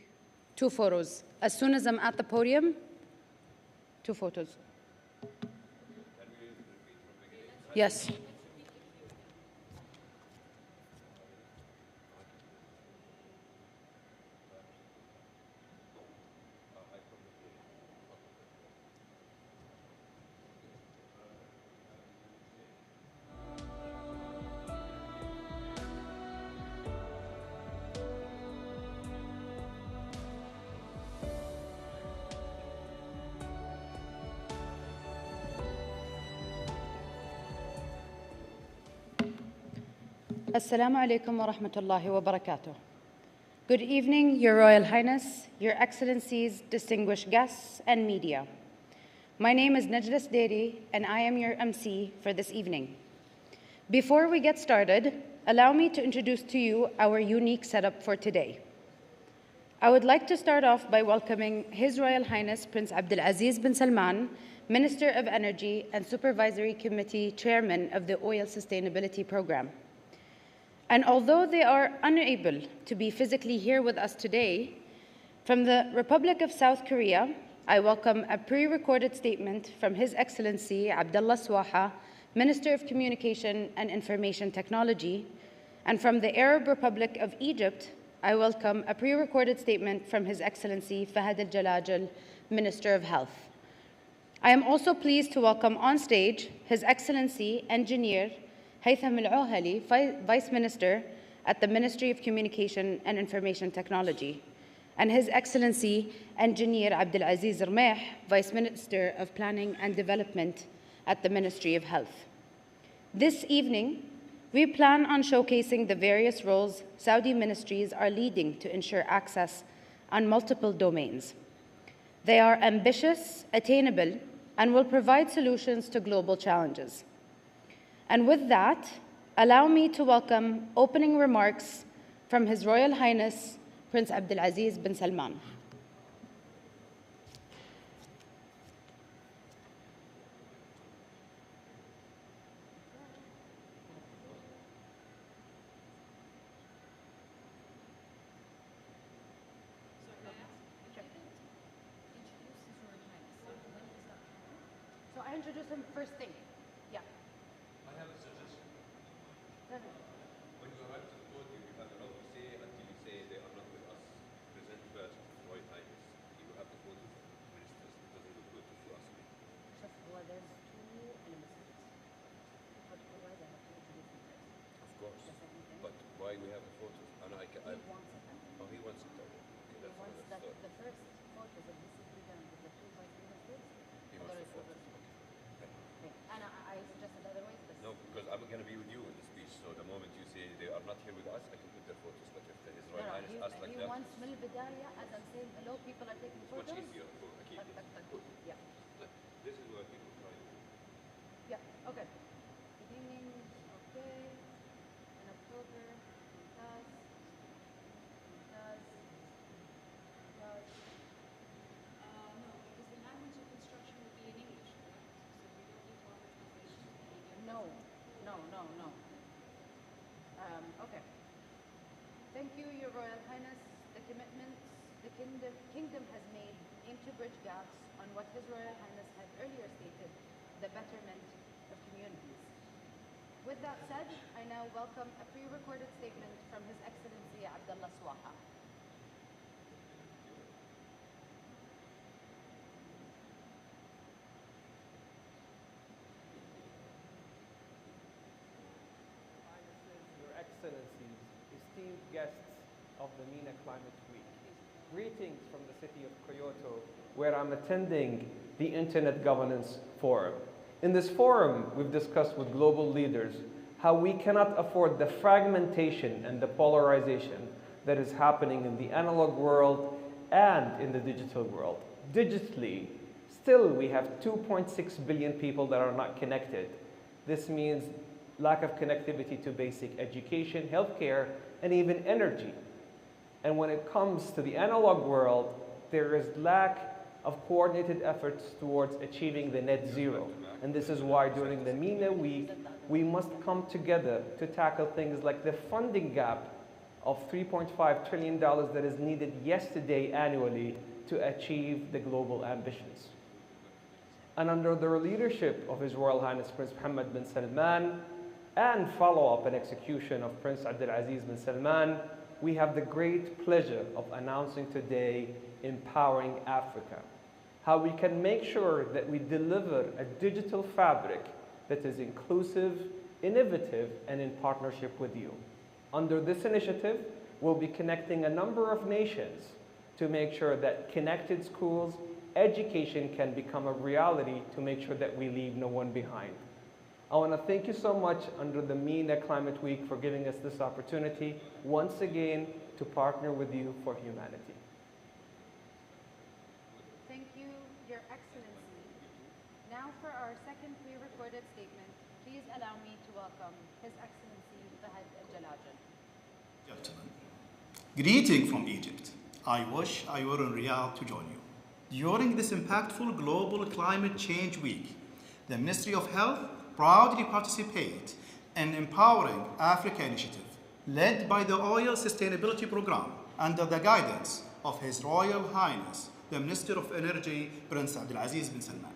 2 photos. As soon as I'm at the podium, 2 photos. Yes. Assalamu alaikum wa rahmatullahi wa barakatuh. Good evening, Your Royal Highness, Your Excellencies, distinguished guests, and media. My name is Najlas Deri, and I am your MC for this evening. Before we get started, allow me to introduce to you our unique setup for today. I would like to start off by welcoming His Royal Highness Prince Abdulaziz bin Salman, Minister of Energy and Supervisory Committee Chairman of the Oil Sustainability Program. And although they are unable to be physically here with us today, from the Republic of South Korea, I welcome a pre-recorded statement from His Excellency Abdullah Swaha, Minister of Communication and Information Technology, and from the Arab Republic of Egypt, I welcome a pre-recorded statement from His Excellency Fahad Al-Jalajal, Minister of Health. I am also pleased to welcome on stage His Excellency Engineer Haytham Al-Ohali, Vice Minister at the Ministry of Communication and Information Technology, and His Excellency Engineer Abdulaziz Rmeh, Vice Minister of Planning and Development at the Ministry of Health. This evening, we plan on showcasing the various roles Saudi ministries are leading to ensure access on multiple domains. They are ambitious, attainable, and will provide solutions to global challenges. And with that, allow me to welcome opening remarks from His Royal Highness Prince Abdulaziz bin Salman. So I introduce him first thing. Yeah. I have a suggestion. When you arrive to the podium, you have a lot to say until you say they are not with us. Present first, Royal Highness. You have the photos of ministers. It doesn't look good if you ask me. Chef, well, there's 2 elements to this. Otherwise, I have to introduce him first. Of course. But why we have the photos? And He wants it. Oh, he wants it. Okay, that's another story. The first photos of this is begun with the 2 vice ministers. He wants the photos. And I suggested otherwise. No, because I'm going to be with you in the speech. So the moment you say they are not here with us, I can put their photos. But if His Royal Highness asks like that, he wants من البداية, as I'm saying hello, people are taking it's much photos. easier for Akid. Yeah. This is where people try to. Yeah. Okay. Good evening. Okay. In October, does. No, because the language of instruction would be in English, correct? So we don't need proper translation. No. Okay. Thank you, Your Royal Highness. The commitments the kingdom has made aim to bridge gaps on what His Royal Highness had earlier stated, the betterment of communities. With that said, I now welcome a pre-recorded statement from His Excellency Abdullah Swaha. Your Excellencies, esteemed guests of the MENA Climate Week, greetings from the city of Kyoto, where I'm attending the Internet Governance Forum. In this forum, we've discussed with global leaders how we cannot afford the fragmentation and the polarization that is happening in the analog world and in the digital world. Digitally, still we have 2.6 billion people that are not connected. This means lack of connectivity to basic education, healthcare, and even energy. And when it comes to the analog world, there is lack of coordinated efforts towards achieving the net zero. And this is why during the MENA week, we must come together to tackle things like the funding gap of $3.5 trillion that is needed yesterday annually to achieve the global ambitions. And under the leadership of His Royal Highness Prince Mohammed bin Salman and follow-up and execution of Prince Abdulaziz bin Salman, we have the great pleasure of announcing today Empowering Africa, how we can make sure that we deliver a digital fabric that is inclusive, innovative, and in partnership with you. Under this initiative, we'll be connecting a number of nations to make sure that connected schools, education can become a reality to make sure that we leave no one behind. I want to thank you so much under the MENA Climate Week for giving us this opportunity once again to partner with you for humanity. Thank you, Your Excellency. Now for our second pre-recorded statement, please allow me to welcome His Excellency the Head of Jalajan. Gentlemen, greeting from Egypt. I wish I were in Riyadh to join you. During this impactful Global Climate Change Week, the Ministry of Health proudly participate in Empowering Africa initiative, led by the Oil Sustainability Program under the guidance of His Royal Highness, the Minister of Energy, Prince Abdulaziz bin Salman.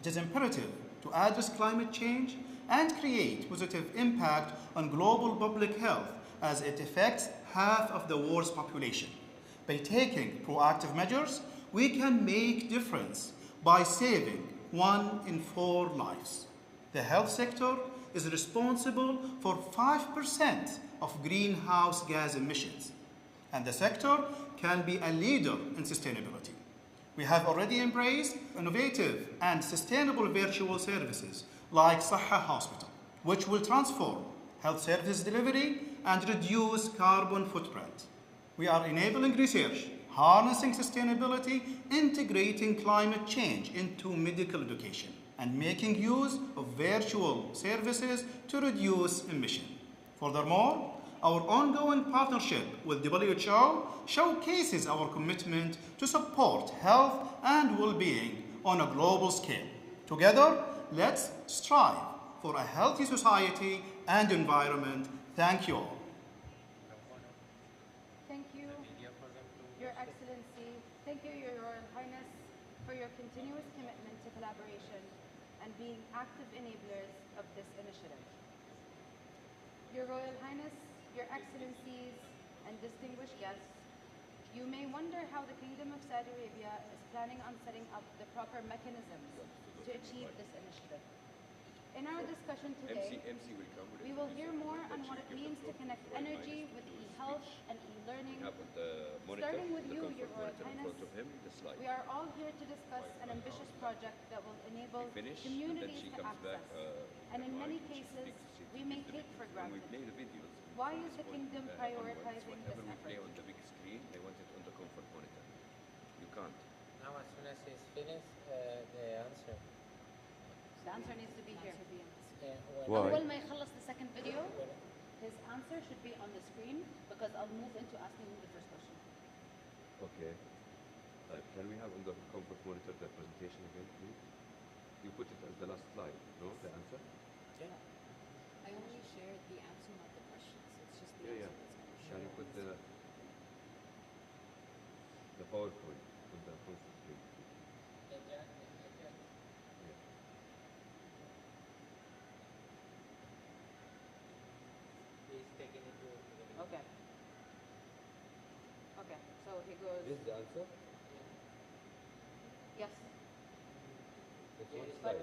It is imperative to address climate change and create positive impact on global public health as it affects half of the world's population. By taking proactive measures, we can make difference by saving 1 in 4 lives. The health sector is responsible for 5% of greenhouse gas emissions, and the sector can be a leader in sustainability. We have already embraced innovative and sustainable virtual services like Sahha Hospital, which will transform health service delivery and reduce carbon footprint. We are enabling research, harnessing sustainability, integrating climate change into medical education, and making use of virtual services to reduce emission. Furthermore, our ongoing partnership with WHO showcases our commitment to support health and well-being on a global scale. Together, let's strive for a healthy society and environment. Thank you all. Thank you, Your Excellency. Thank you, Your Royal Highness, for your continuous commitment to collaboration and being active enablers of this initiative. Your Royal Highness, Your Excellencies, and distinguished guests, you may wonder how the Kingdom of Saudi Arabia is planning on setting up the proper mechanisms to achieve this initiative. In our discussion today, we will hear more on what it means to connect energy with e-health and e-learning. Starting with you, Your Royal Highness, we are all here to discuss an ambitious project that will enable communities to access, and in many cases, we may take for granted. Why is the Kingdom prioritizing this effort? On the big screen, they want it on the comfort monitor. You can't. Now, as soon as he's finished, the answer. The answer needs to be here. Why? أول ما يخلص the second video, his answer should be on the screen because I'll move into asking him the first question. Okay. Can we have on the comfort monitor the presentation again, please? You put it as the last slide, no? The answer? Yeah. I only shared the answer, not the questions. It's just the Yeah, answer yeah. that's Can you put the PowerPoint on the comfort screen? Okay. Okay, so he goes. This is the answer? Yes. It's one slide.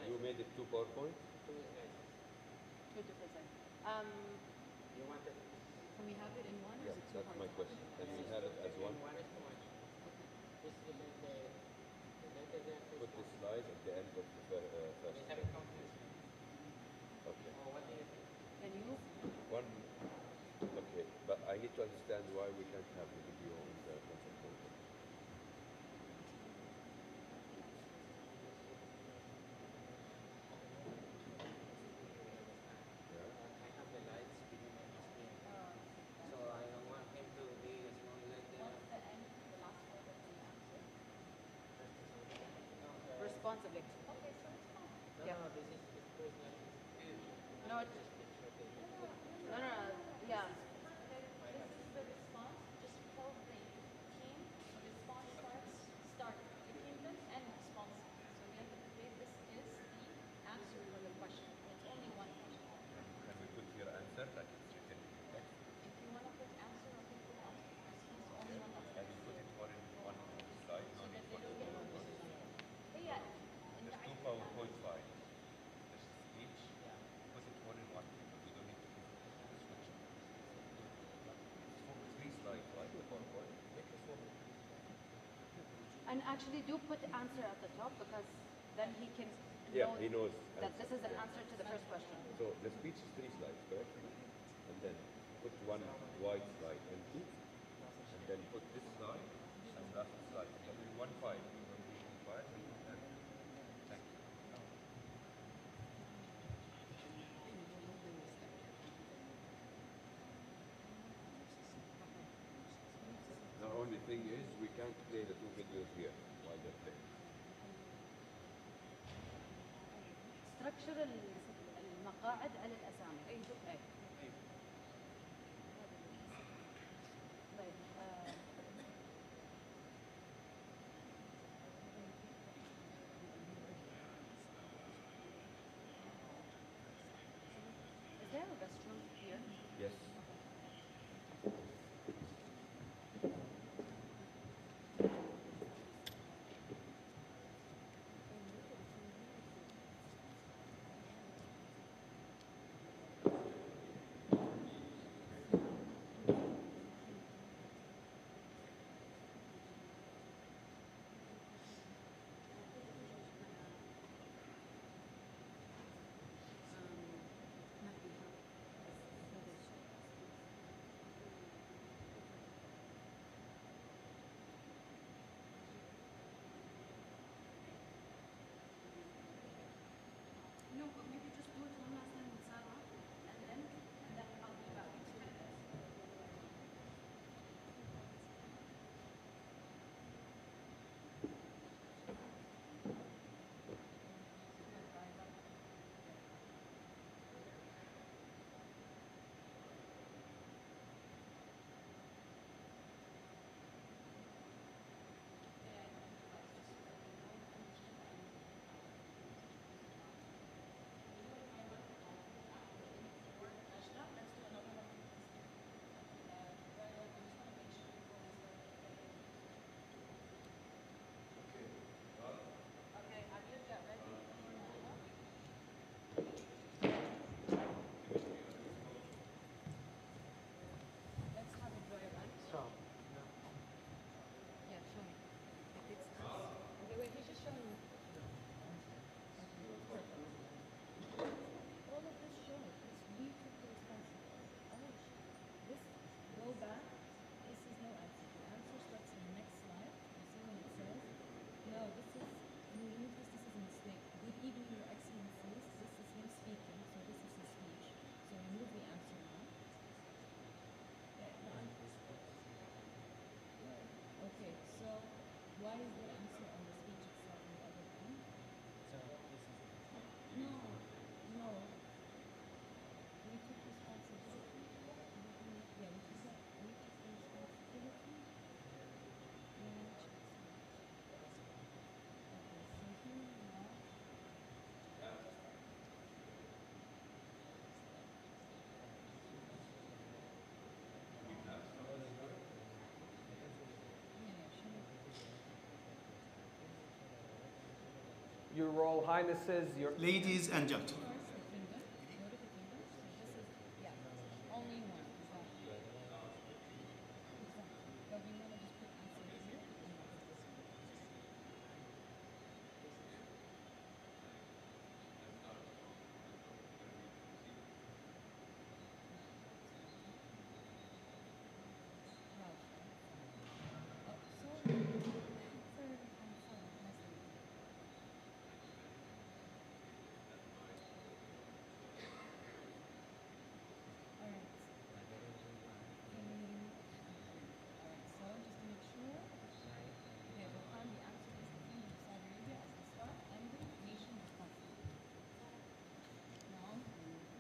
You made it 2 PowerPoint? 2 different things. You want it? Can we have it in one? Yeah, that's my question. Can we have it as one? Put this slide at the end of the first. Okay. Can you? One. Okay, but I need to understand why we can't have the video on the comfort monitor. Responsibly. Yeah. No, yeah. And actually do put answer at the top because then he can Yeah, he knows that this is an answer to the first question. So the speech is 3 slides, correct? And then put one white slide empty, and then put this slide and last slide. So one file. One file. Thank you. The only thing is we can't play the 2 videos here while they're playing. Structure المقاعد على الأسامي. أي. طيب. Is there a restroom here? Yes. No, but maybe just do it one last time with Sarah, and then I'll be back. Why is the answer on the speech itself in the other one? So this is no. We took responsibility. Yeah, we took responsibility. Your Royal Highnesses, your Ladies and gentlemen, Only one. But we want to just put answer here and not put this one.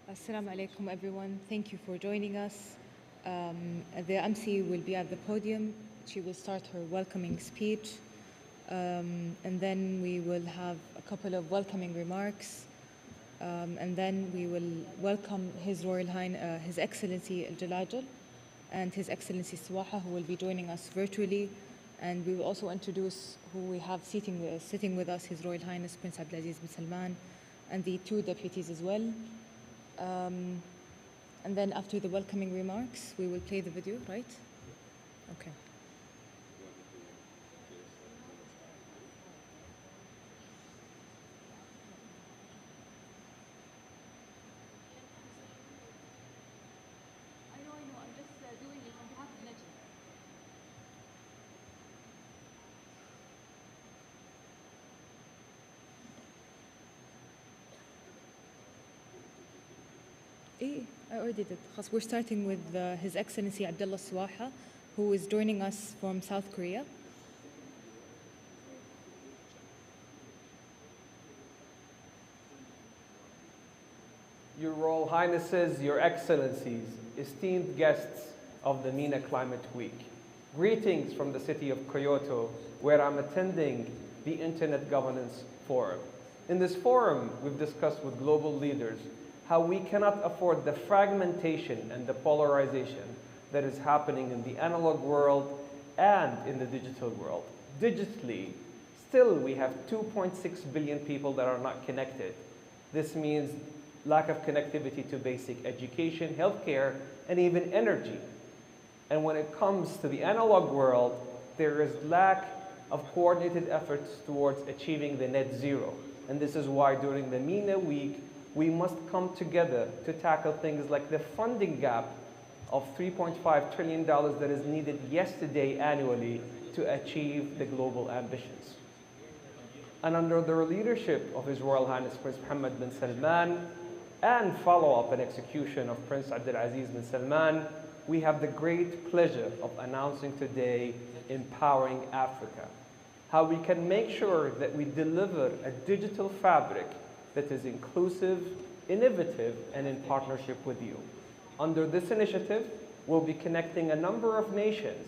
Assalamu alaikum everyone. Thank you for joining us. The MC will be at the podium. She will start her welcoming speech. And then we will have a couple of welcoming remarks. And then we will welcome His Royal Highness, His Excellency Al Jalajal and His Excellency Swaha, who will be joining us virtually. And we will also introduce who we have sitting with us, His Royal Highness Prince Abdulaziz bin Salman, and the two deputies as well. And then after the welcoming remarks, we will play the video, right? Okay. I already did. خلاص, we're starting with His Excellency Abdullah Swaha, who is joining us from South Korea. Your Royal Highnesses, Your Excellencies, esteemed guests of the MENA Climate Week. Greetings from the city of Kyoto, where I'm attending the Internet Governance Forum. In this forum, we've discussed with global leaders how we cannot afford the fragmentation and the polarization that is happening in the analog world and in the digital world. Digitally, still we have 2.6 billion people that are not connected. This means lack of connectivity to basic education, healthcare, and even energy. And when it comes to the analog world, there is lack of coordinated efforts towards achieving the net zero. And this is why during the MENA week, we must come together to tackle things like the funding gap of $3.5 trillion that is needed yesterday annually to achieve the global ambitions. And under the leadership of His Royal Highness Prince Mohammed bin Salman and follow-up and execution of Prince Abdulaziz bin Salman, we have the great pleasure of announcing today Empowering Africa, how we can make sure that we deliver a digital fabric that is inclusive, innovative, and in partnership with you. Under this initiative, we'll be connecting a number of nations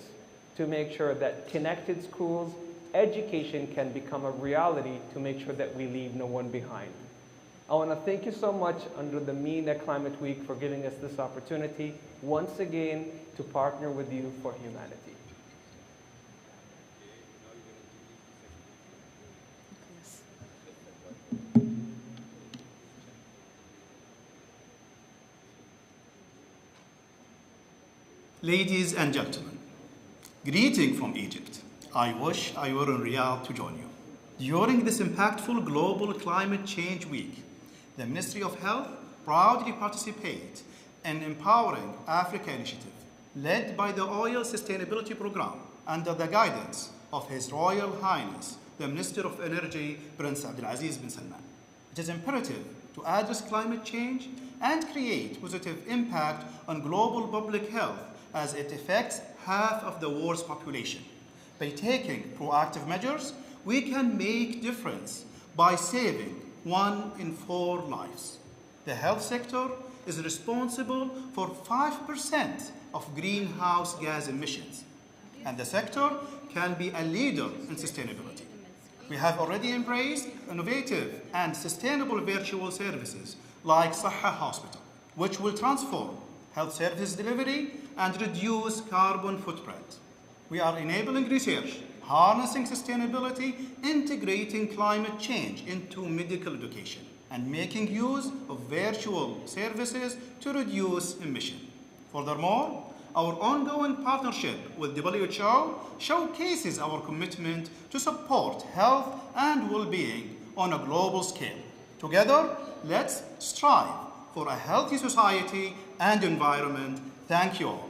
to make sure that connected schools, education can become a reality to make sure that we leave no one behind. I want to thank you so much under the MENA Climate Week for giving us this opportunity once again to partner with you for humanity. Ladies and gentlemen, greeting from Egypt. I wish I were in Riyadh to join you. During this impactful Global Climate Change Week, the Ministry of Health proudly participates in Empowering Africa initiative, led by the Oil Sustainability Program under the guidance of His Royal Highness, the Minister of Energy, Prince Abdulaziz bin Salman. It is imperative to address climate change and create positive impact on global public health as it affects half of the world's population. By taking proactive measures, we can make difference by saving 1 in 4 lives. The health sector is responsible for 5% of greenhouse gas emissions, and the sector can be a leader in sustainability. We have already embraced innovative and sustainable virtual services like Sahha Hospital, which will transform health service delivery and reduce carbon footprint. We are enabling research, harnessing sustainability, integrating climate change into medical education, and making use of virtual services to reduce emission. Furthermore, our ongoing partnership with WHO showcases our commitment to support health and well-being on a global scale. Together, let's strive for a healthy society and environment. Thank you all.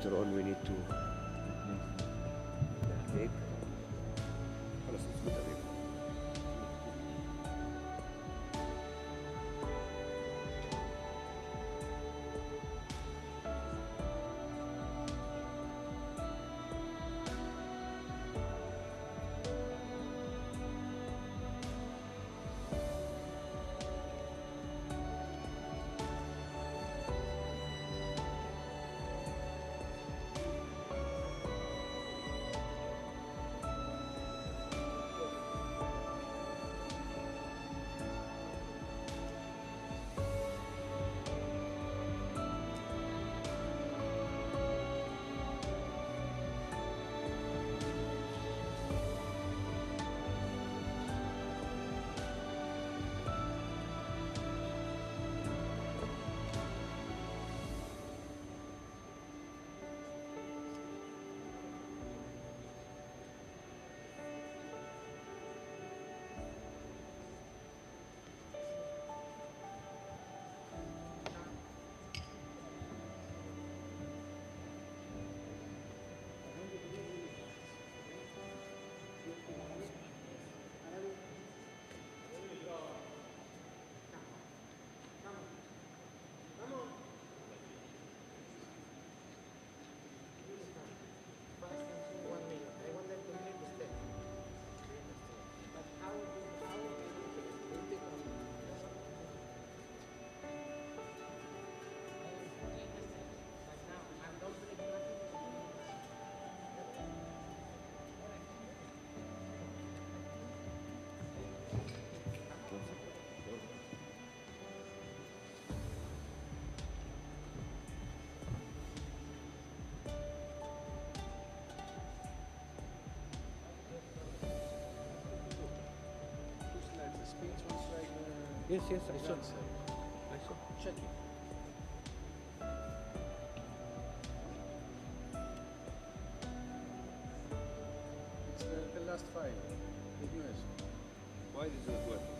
later on we need to take. خلاص اظبط عليك. Yes, yes, I saw. I saw. Check it. It's the last file, the newest. Why is it not working?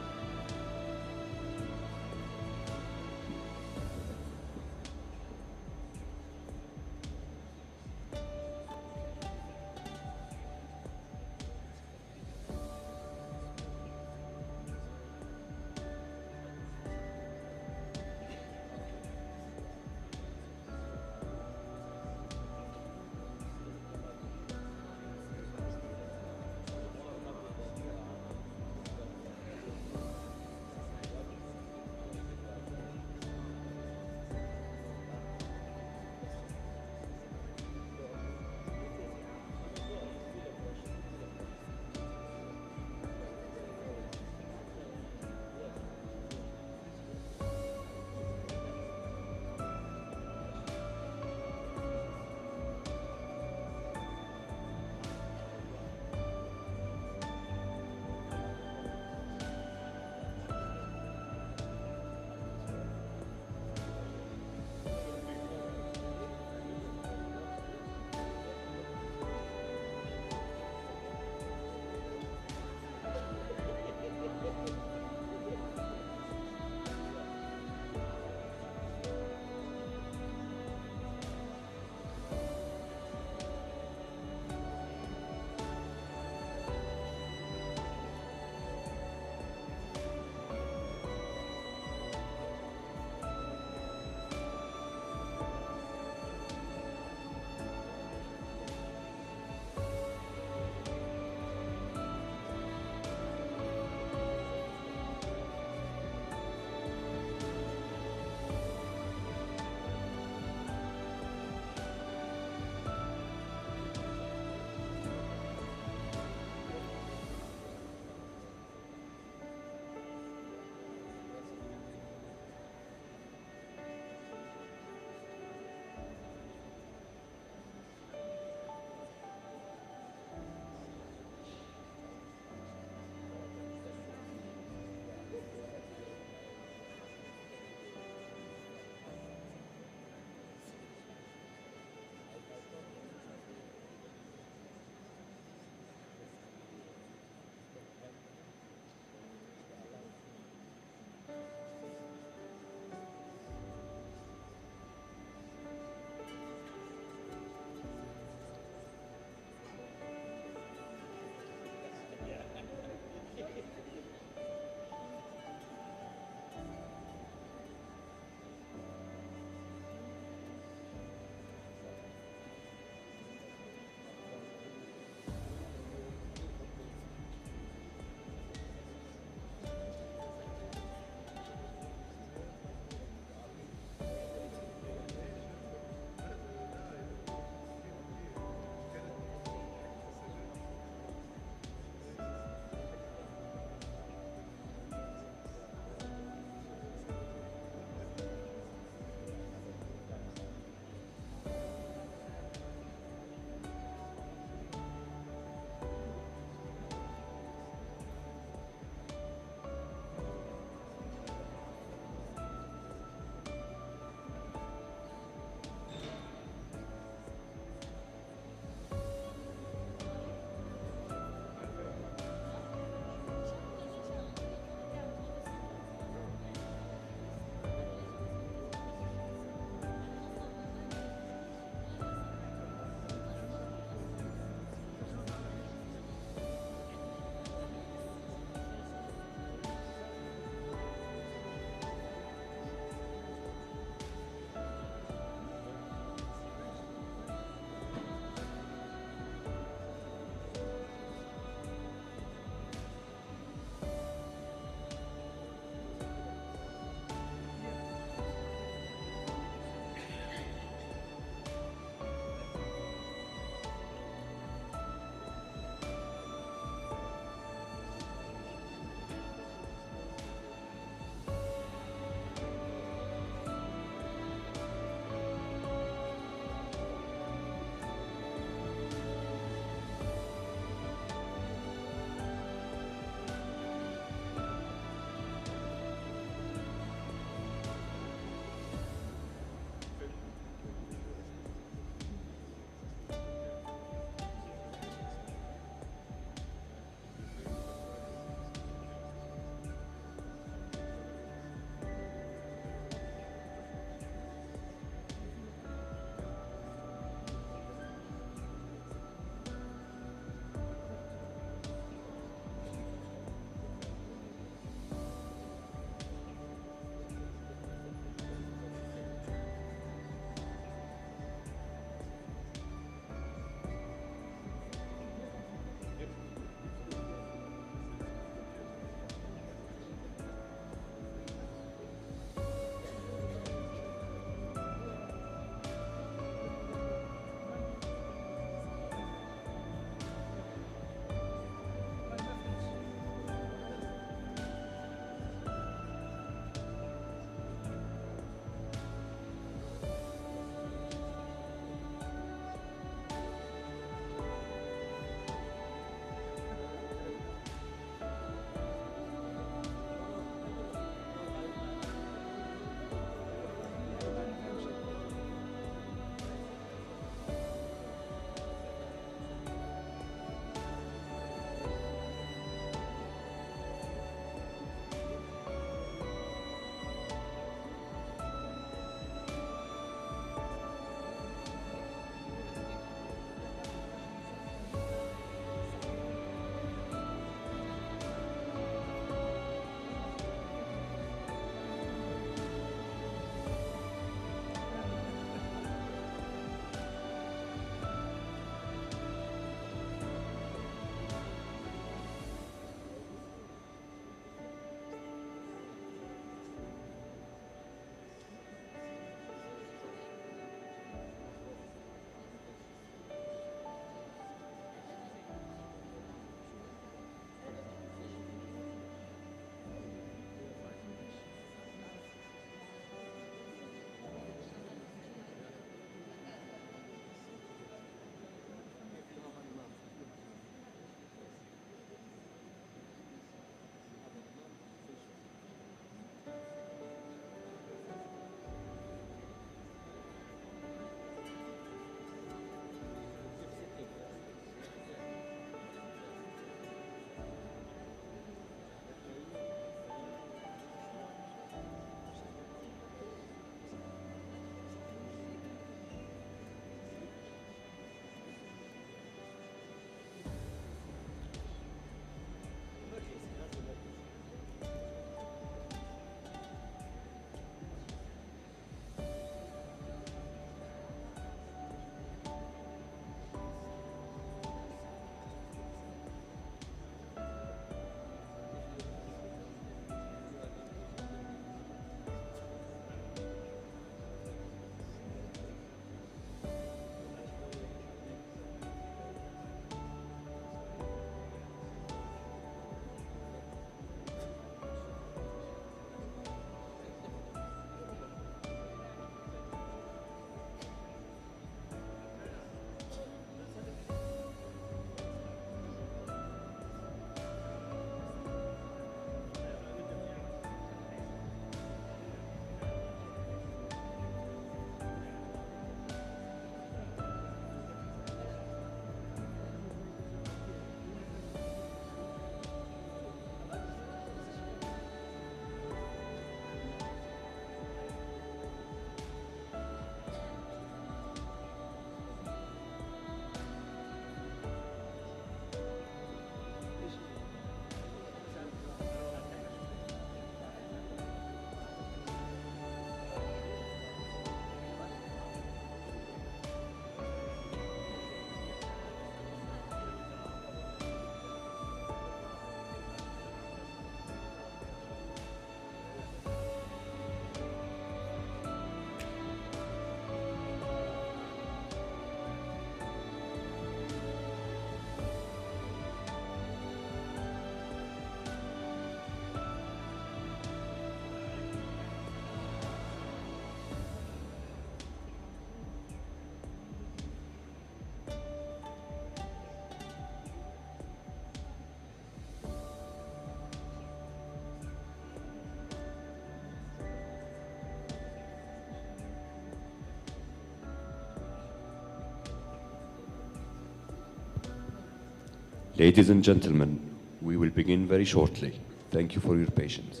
Ladies and gentlemen, we will begin very shortly. Thank you for your patience.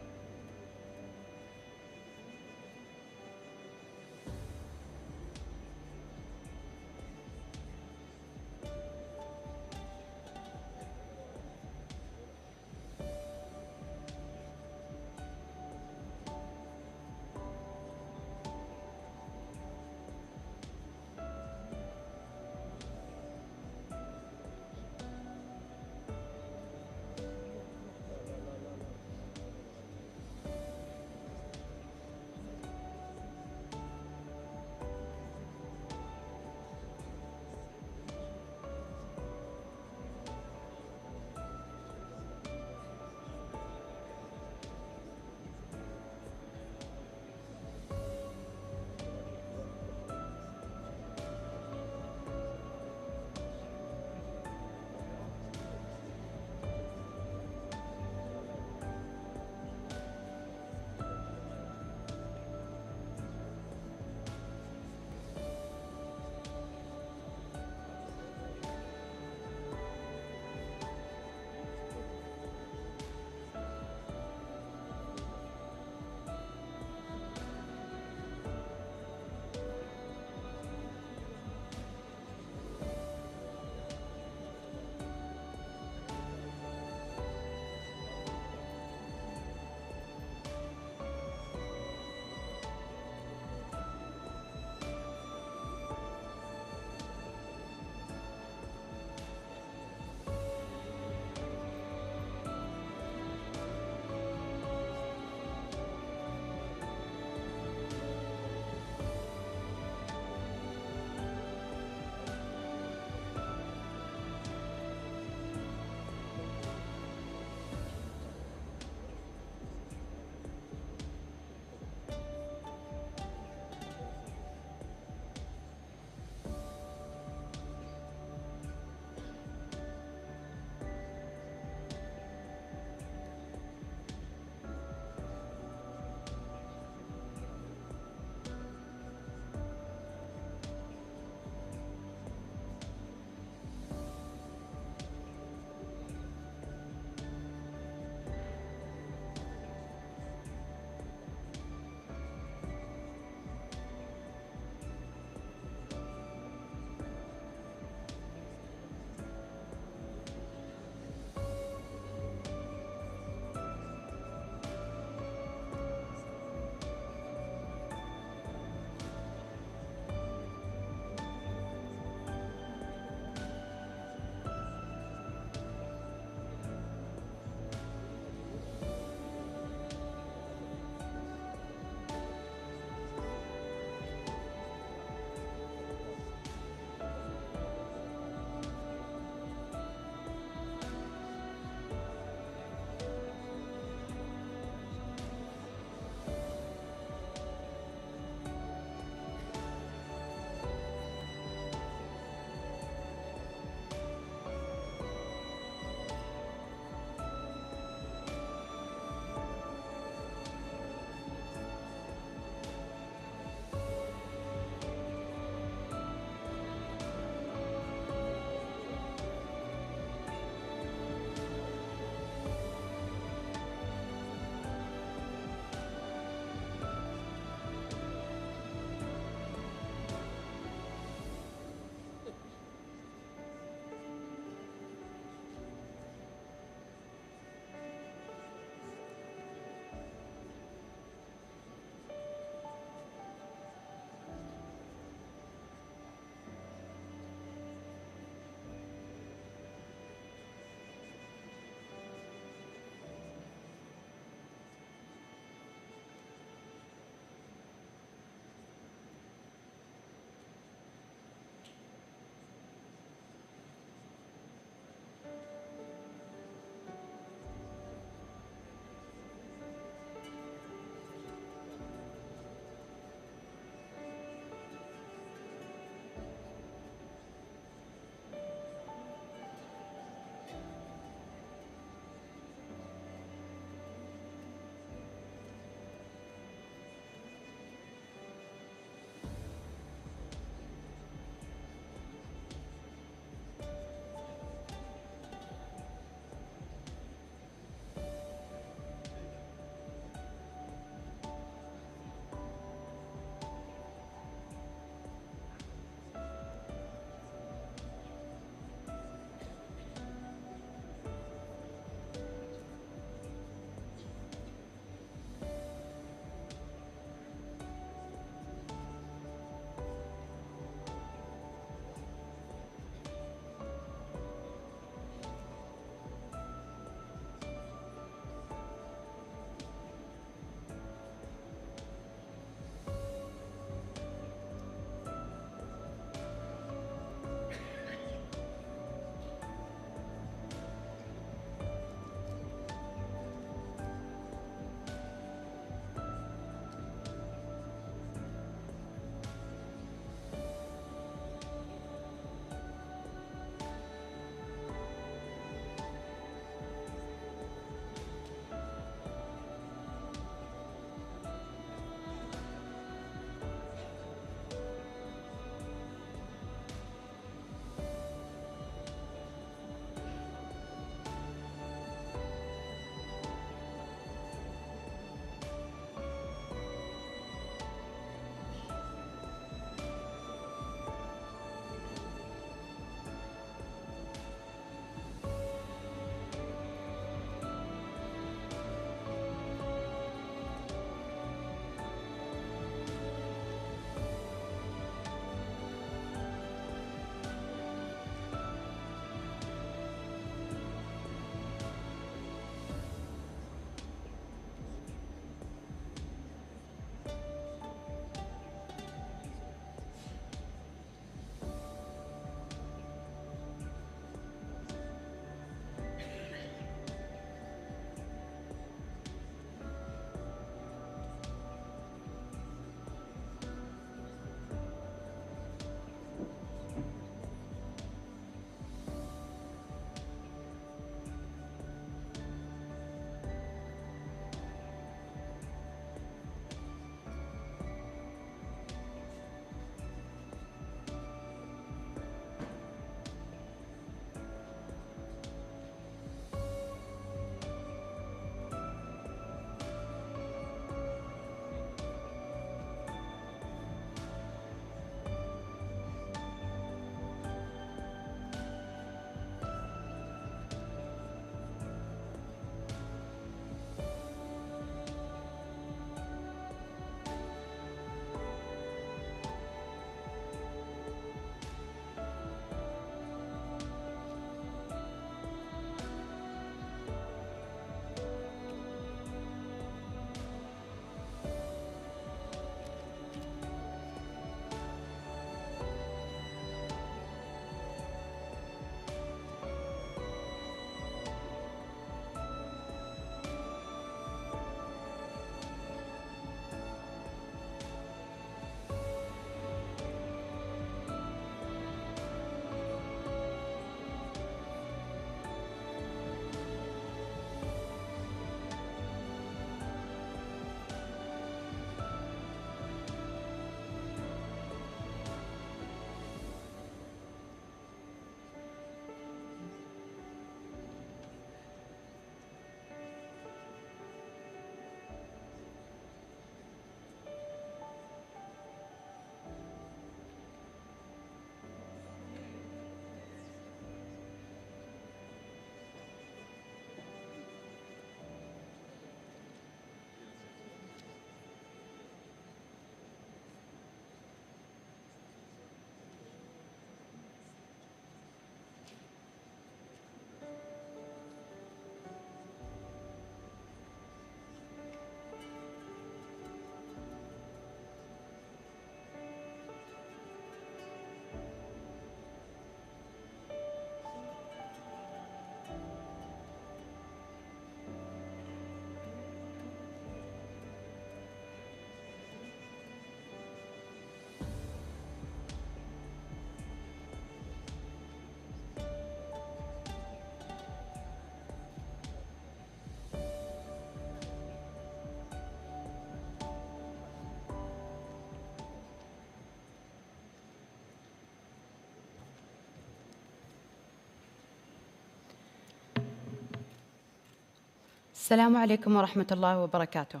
Assalamu alaikum wa rahmatullahi wa barakatuh.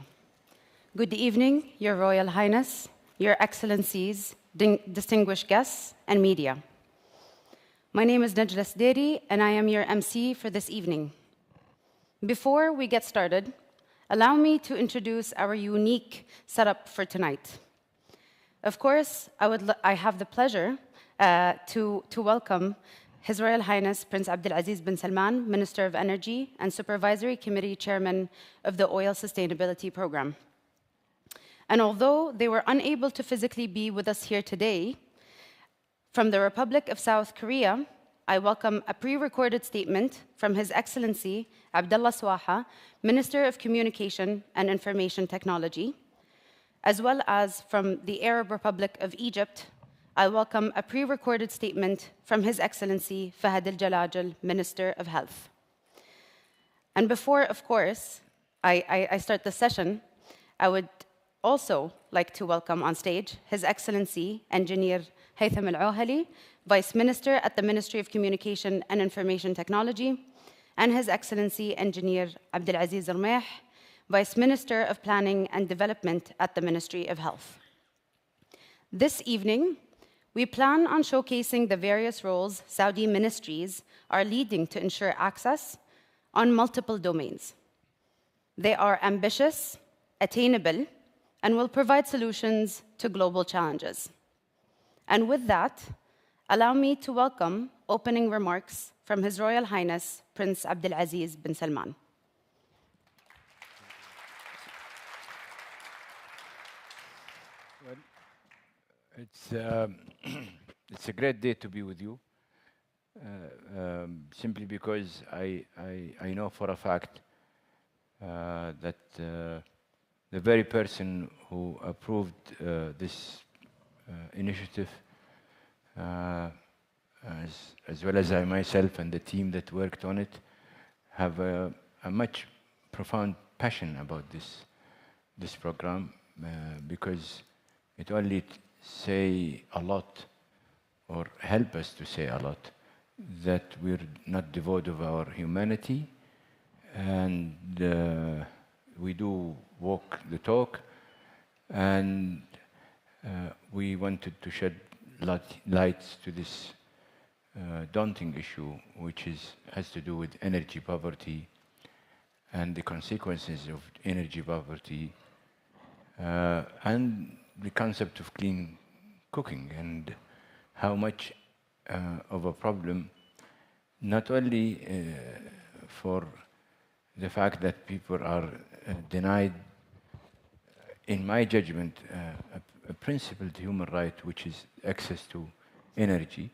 Good evening, Your Royal Highness, Your Excellencies, distinguished guests, and media. My name is Najla Sderi, and I am your MC for this evening. Before we get started, allow me to introduce our unique setup for tonight. Of course, I have the pleasure to welcome His Royal Highness Prince Abdulaziz bin Salman, Minister of Energy and Supervisory Committee Chairman of the Oil Sustainability Program. And although they were unable to physically be with us here today, from the Republic of South Korea, I welcome a pre-recorded statement from His Excellency Abdullah Swaha, Minister of Communication and Information Technology, as well as from the Arab Republic of Egypt. I welcome a pre-recorded statement from His Excellency Fahad al-Jalajal, Minister of Health. And before, of course, I start the session, I would also like to welcome on stage His Excellency Engineer Haytham Al-Ohali, Vice Minister at the Ministry of Communication and Information Technology, and His Excellency Engineer Abdulaziz Al-Meh, Vice Minister of Planning and Development at the Ministry of Health. This evening, we plan on showcasing the various roles Saudi ministries are leading to ensure access on multiple domains. They are ambitious, attainable, and will provide solutions to global challenges. And with that, allow me to welcome opening remarks from His Royal Highness Prince Abdulaziz bin Salman. It's a great day to be with you, simply because I know for a fact that the very person who approved this initiative, as well as I myself and the team that worked on it, have a much profound passion about this program, because it only say a lot, or help us to say a lot, that we're not devoid of our humanity, and we do walk the talk, and we wanted to shed lights to this daunting issue, which has to do with energy poverty and the consequences of energy poverty, and the concept of clean cooking, and how much of a problem, not only for the fact that people are denied, in my judgment, a principled human right, which is access to energy.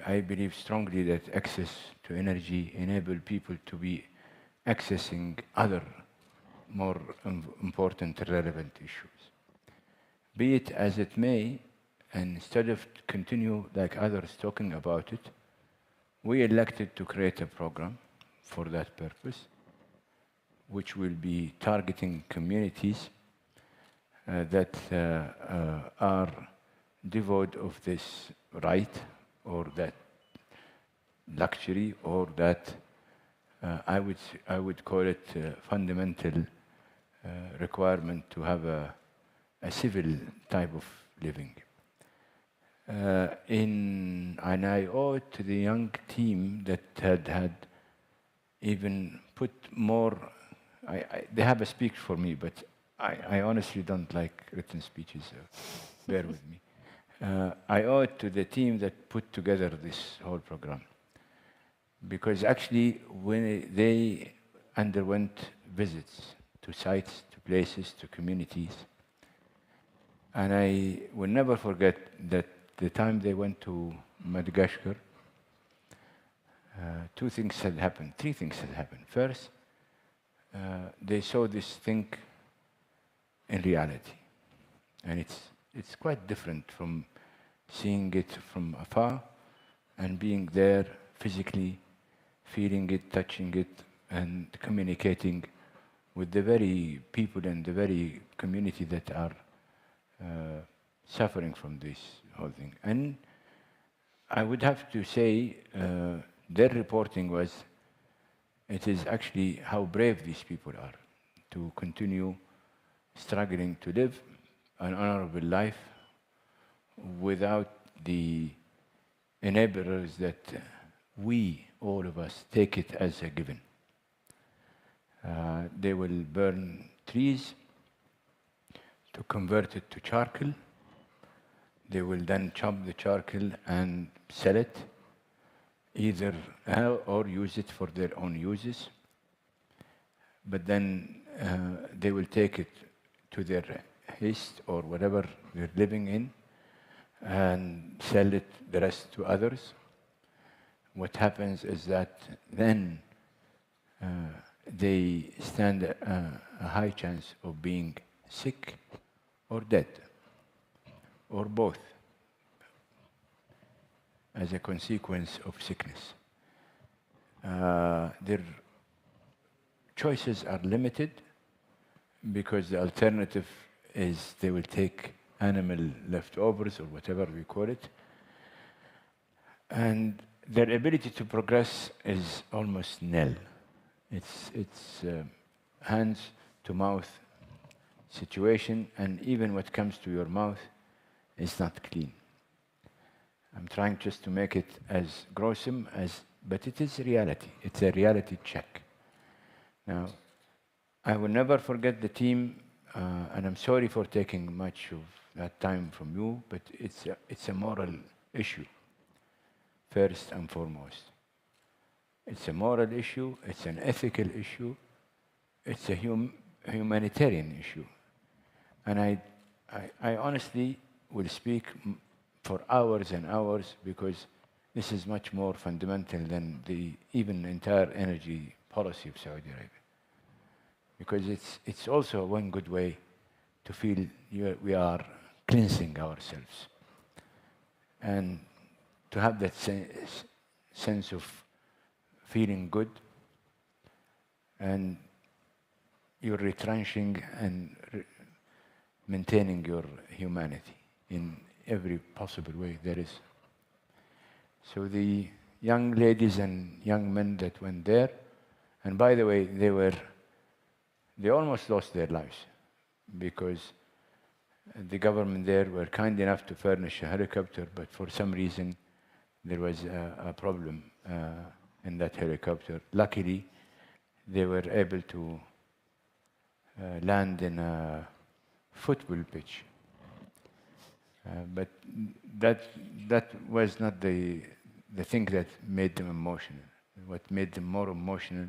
I believe strongly that access to energy enables people to be accessing other more important and relevant issues. Be it as it may, and instead of continue like others talking about it, we elected to create a program for that purpose, which will be targeting communities that are devoid of this right, or that luxury, or that I would call it fundamental requirement to have a civil type of living. And I owe it to the young team that had even put more. They have a speech for me, but I honestly don't like written speeches, so bear with me. I owe it to the team that put together this whole program, because actually when they underwent visits to sites, to places, to communities, and I will never forget that the time they went to Madagascar, three things had happened. First, they saw this thing in reality, and it's quite different from seeing it from afar and being there physically, feeling it, touching it, and communicating with the very people and the very community that are suffering from this whole thing. And I would have to say their reporting was it is actually how brave these people are to continue struggling to live an honorable life without the enablers that we, all of us, take it as a given. They will burn trees to convert it to charcoal. They will then chop the charcoal and sell it, either or use it for their own uses. But then they will take it to their haste or whatever they're living in and sell it the rest to others. What happens is that then they stand a high chance of being sick or dead, or both, as a consequence of sickness. Their choices are limited because the alternative is they will take animal leftovers or whatever we call it, and their ability to progress is almost nil. It's hand-to-mouth situation, and even what comes to your mouth is not clean. I'm trying just to make it as gruesome as, but it is reality. It's a reality check. Now, I will never forget the team, and I'm sorry for taking much of that time from you, but it's a moral issue, first and foremost. It's a moral issue, it's an ethical issue, it's a humanitarian issue. And I honestly will speak for hours and hours because this is much more fundamental than the even entire energy policy of Saudi Arabia. Because it's also one good way to feel we are cleansing ourselves. And to have that sense of feeling good, and you're retrenching and maintaining your humanity in every possible way there is. So the young ladies and young men that went there, and by the way, they almost lost their lives because the government there were kind enough to furnish a helicopter, but for some reason there was a problem in that helicopter. Luckily, they were able to land in a football pitch. But that was not the thing that made them emotional. What made them more emotional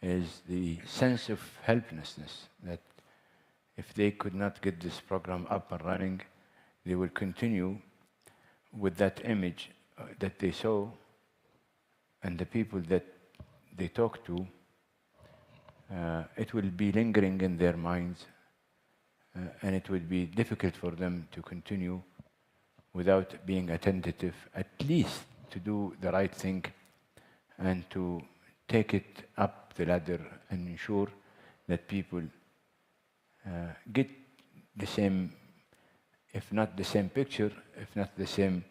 is the sense of helplessness, that if they could not get this program up and running, they will continue with that image that they saw and the people that they talked to. It will be lingering in their minds, and it will be difficult for them to continue without being attentive, at least to do the right thing and to take it up the ladder and ensure that people get the same, if not the same picture, if not the same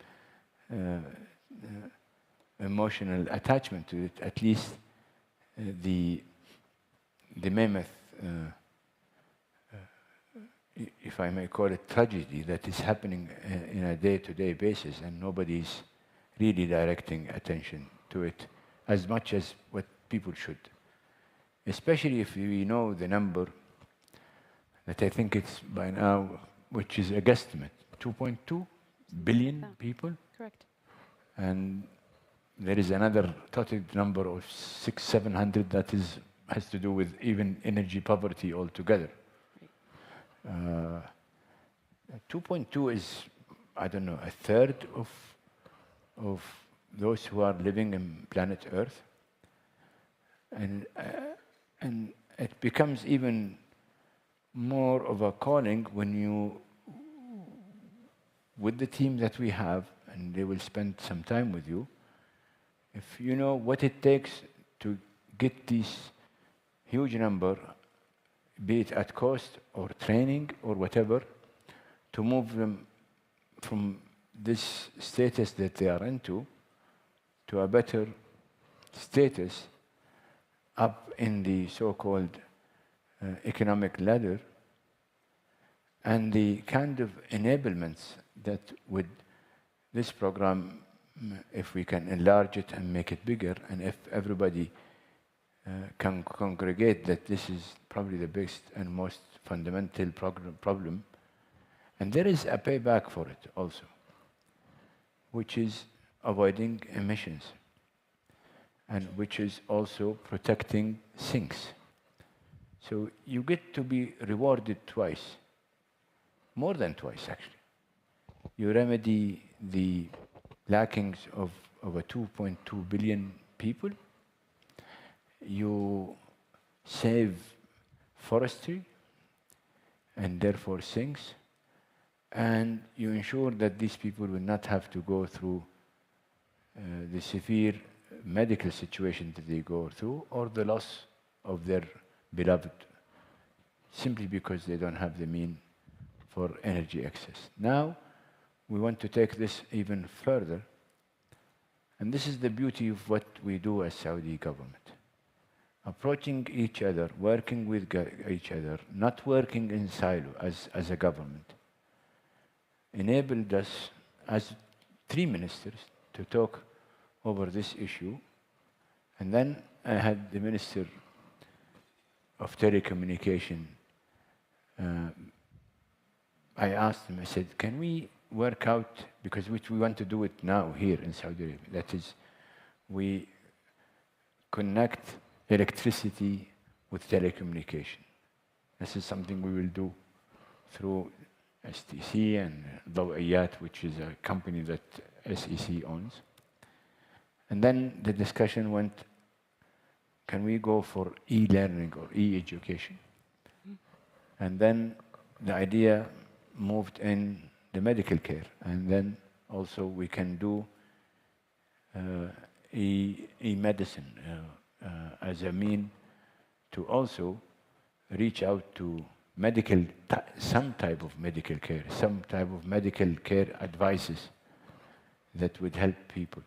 emotional attachment to it, at least the mammoth, if I may call it, tragedy that is happening in a day-to-day basis, and nobody's really directing attention to it as much as what people should. Especially if we know the number that I think it's by now, which is a guesstimate, 2.2 billion people. Correct. And there is another total number of 600-700 that has to do with even energy poverty altogether. 2.2 is, I don't know, a third of those who are living in planet Earth. And it becomes even more of a calling when you, with the team that we have, and they will spend some time with you, if you know what it takes to get this huge number, be it at cost or training or whatever, to move them from this status that they are into to a better status, up in the so-called economic ladder, and the kind of enablements that with this program, if we can enlarge it and make it bigger, and if everybody can congregate that this is probably the biggest and most fundamental problem, and there is a payback for it also, which is avoiding emissions, and which is also protecting sinks. So you get to be rewarded twice, more than twice actually. You remedy the lackings of over 2.2 billion people. You save forestry and therefore sinks, and you ensure that these people will not have to go through the severe medical situation that they go through, or the loss of their beloved, simply because they don't have the means for energy access. Now, we want to take this even further, and this is the beauty of what we do as Saudi government. Approaching each other, working with each other, not working in silo as a government, enabled us as 3 ministers to talk over this issue. And then I had the Minister of Telecommunication. I asked him, I said, can we work out, because we want to do it now here in Saudi Arabia, that is, we connect electricity with telecommunication. This is something we will do through STC and Dawiyat, which is a company that SEC owns. And then the discussion went, can we go for e-learning or e-education? And then the idea moved in the medical care, and then also we can do e-medicine as a mean to also reach out to some type of medical care, some type of medical care advices that would help people.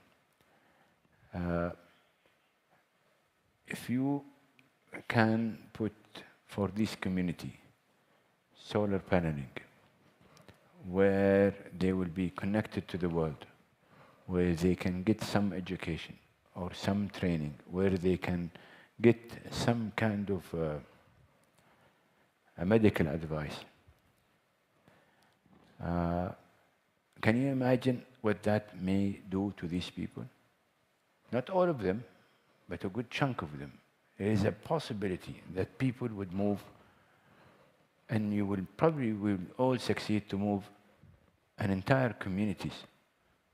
If you can put for this community solar paneling, where they will be connected to the world, where they can get some education or some training, where they can get some kind of a medical advice. Can you imagine what that may do to these people? Not all of them, but a good chunk of them. There is a possibility that people would move, and you will probably will all succeed to move an entire communities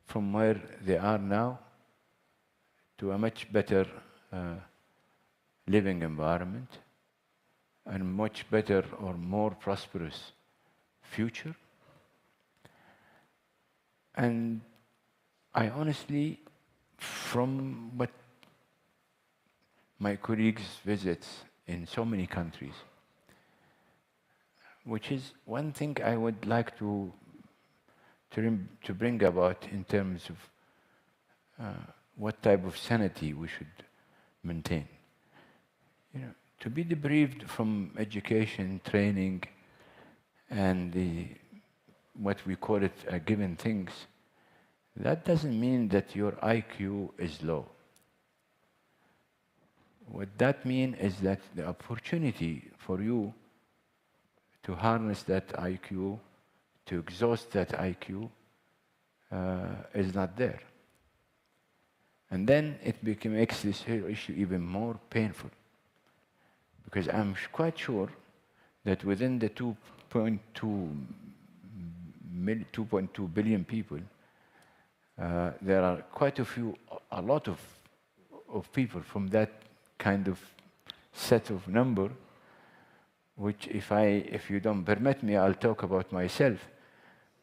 from where they are now to a much better living environment and much better or more prosperous future. And I honestly, from what my colleagues visits in so many countries, which is one thing I would like to bring about in terms of what type of sanity we should maintain. You know, to be deprived from education, training, and what we call it given things, that doesn't mean that your IQ is low. What that means is that the opportunity for you to harness that IQ, to exhaust that IQ, is not there. And then it makes this whole issue even more painful. Because I'm quite sure that within the 2.2 billion people, there are quite a lot of people from that kind of set of number, which if you don't permit me, I'll talk about myself.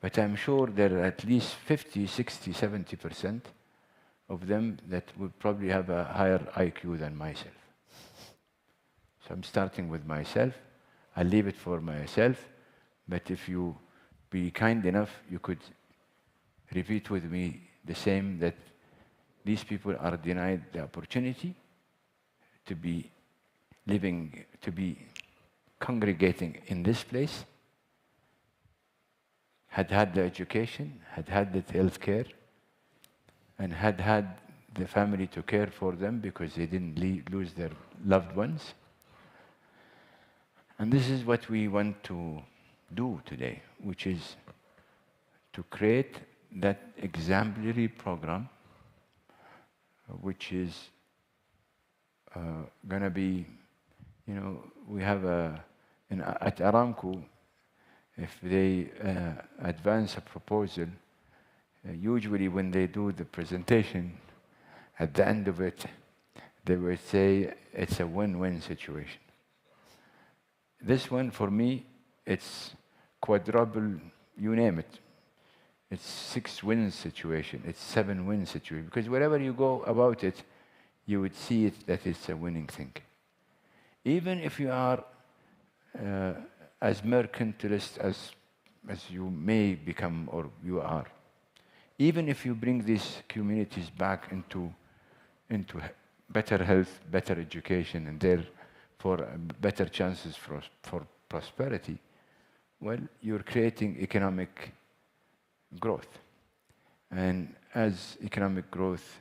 But I'm sure there are at least 50, 60, 70% of them that would probably have a higher IQ than myself. So I'm starting with myself. I'll leave it for myself. But if you be kind enough, you could repeat with me the same, that these people are denied the opportunity to be living, to be congregating in this place, had had the education, had had the health care, and had had the family to care for them because they didn't lose their loved ones. And this is what we want to do today, which is to create that exemplary program, which is going to be, you know, we have at Aramco, if they advance a proposal, usually when they do the presentation, at the end of it, they will say it's a win-win situation. This one, for me, it's quadruple, you name it. It's 6-win situation, it's 7-win situation. Because wherever you go about it, you would see it that it's a winning thing. Even if you are as mercantilist as you may become or you are, even if you bring these communities back into better health, better education, and therefore better chances for prosperity, well, you're creating economic growth. And as economic growth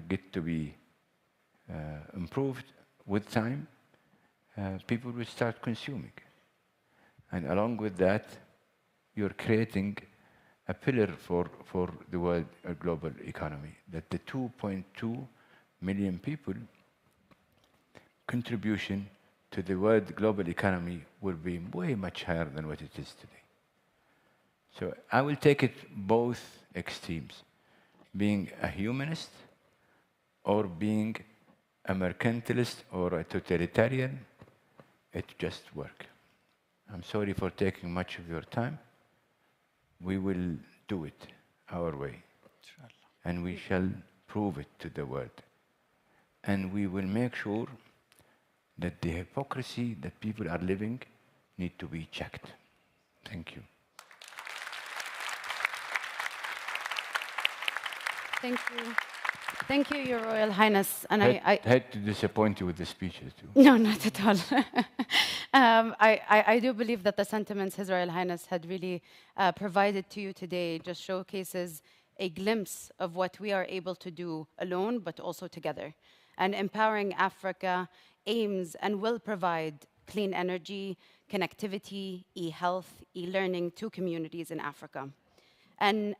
get to be improved with time, people will start consuming. And along with that, you're creating a pillar for the world global economy, that the 2.2 million people contribution to the world global economy will be way much higher than what it is today. So I will take it both extremes, being a humanist or being a mercantilist or a totalitarian. It just works. I'm sorry for taking much of your time. We will do it our way. And we shall prove it to the world. And we will make sure that the hypocrisy that people are living need to be checked. Thank you. Thank you. Thank you, Your Royal Highness. And I hate to disappoint you with the speeches too. No, not at all. I do believe that the sentiments His Royal Highness had really provided to you today just showcases a glimpse of what we are able to do alone, but also together. And empowering Africa aims and will provide clean energy, connectivity, e-health, e-learning to communities in Africa. And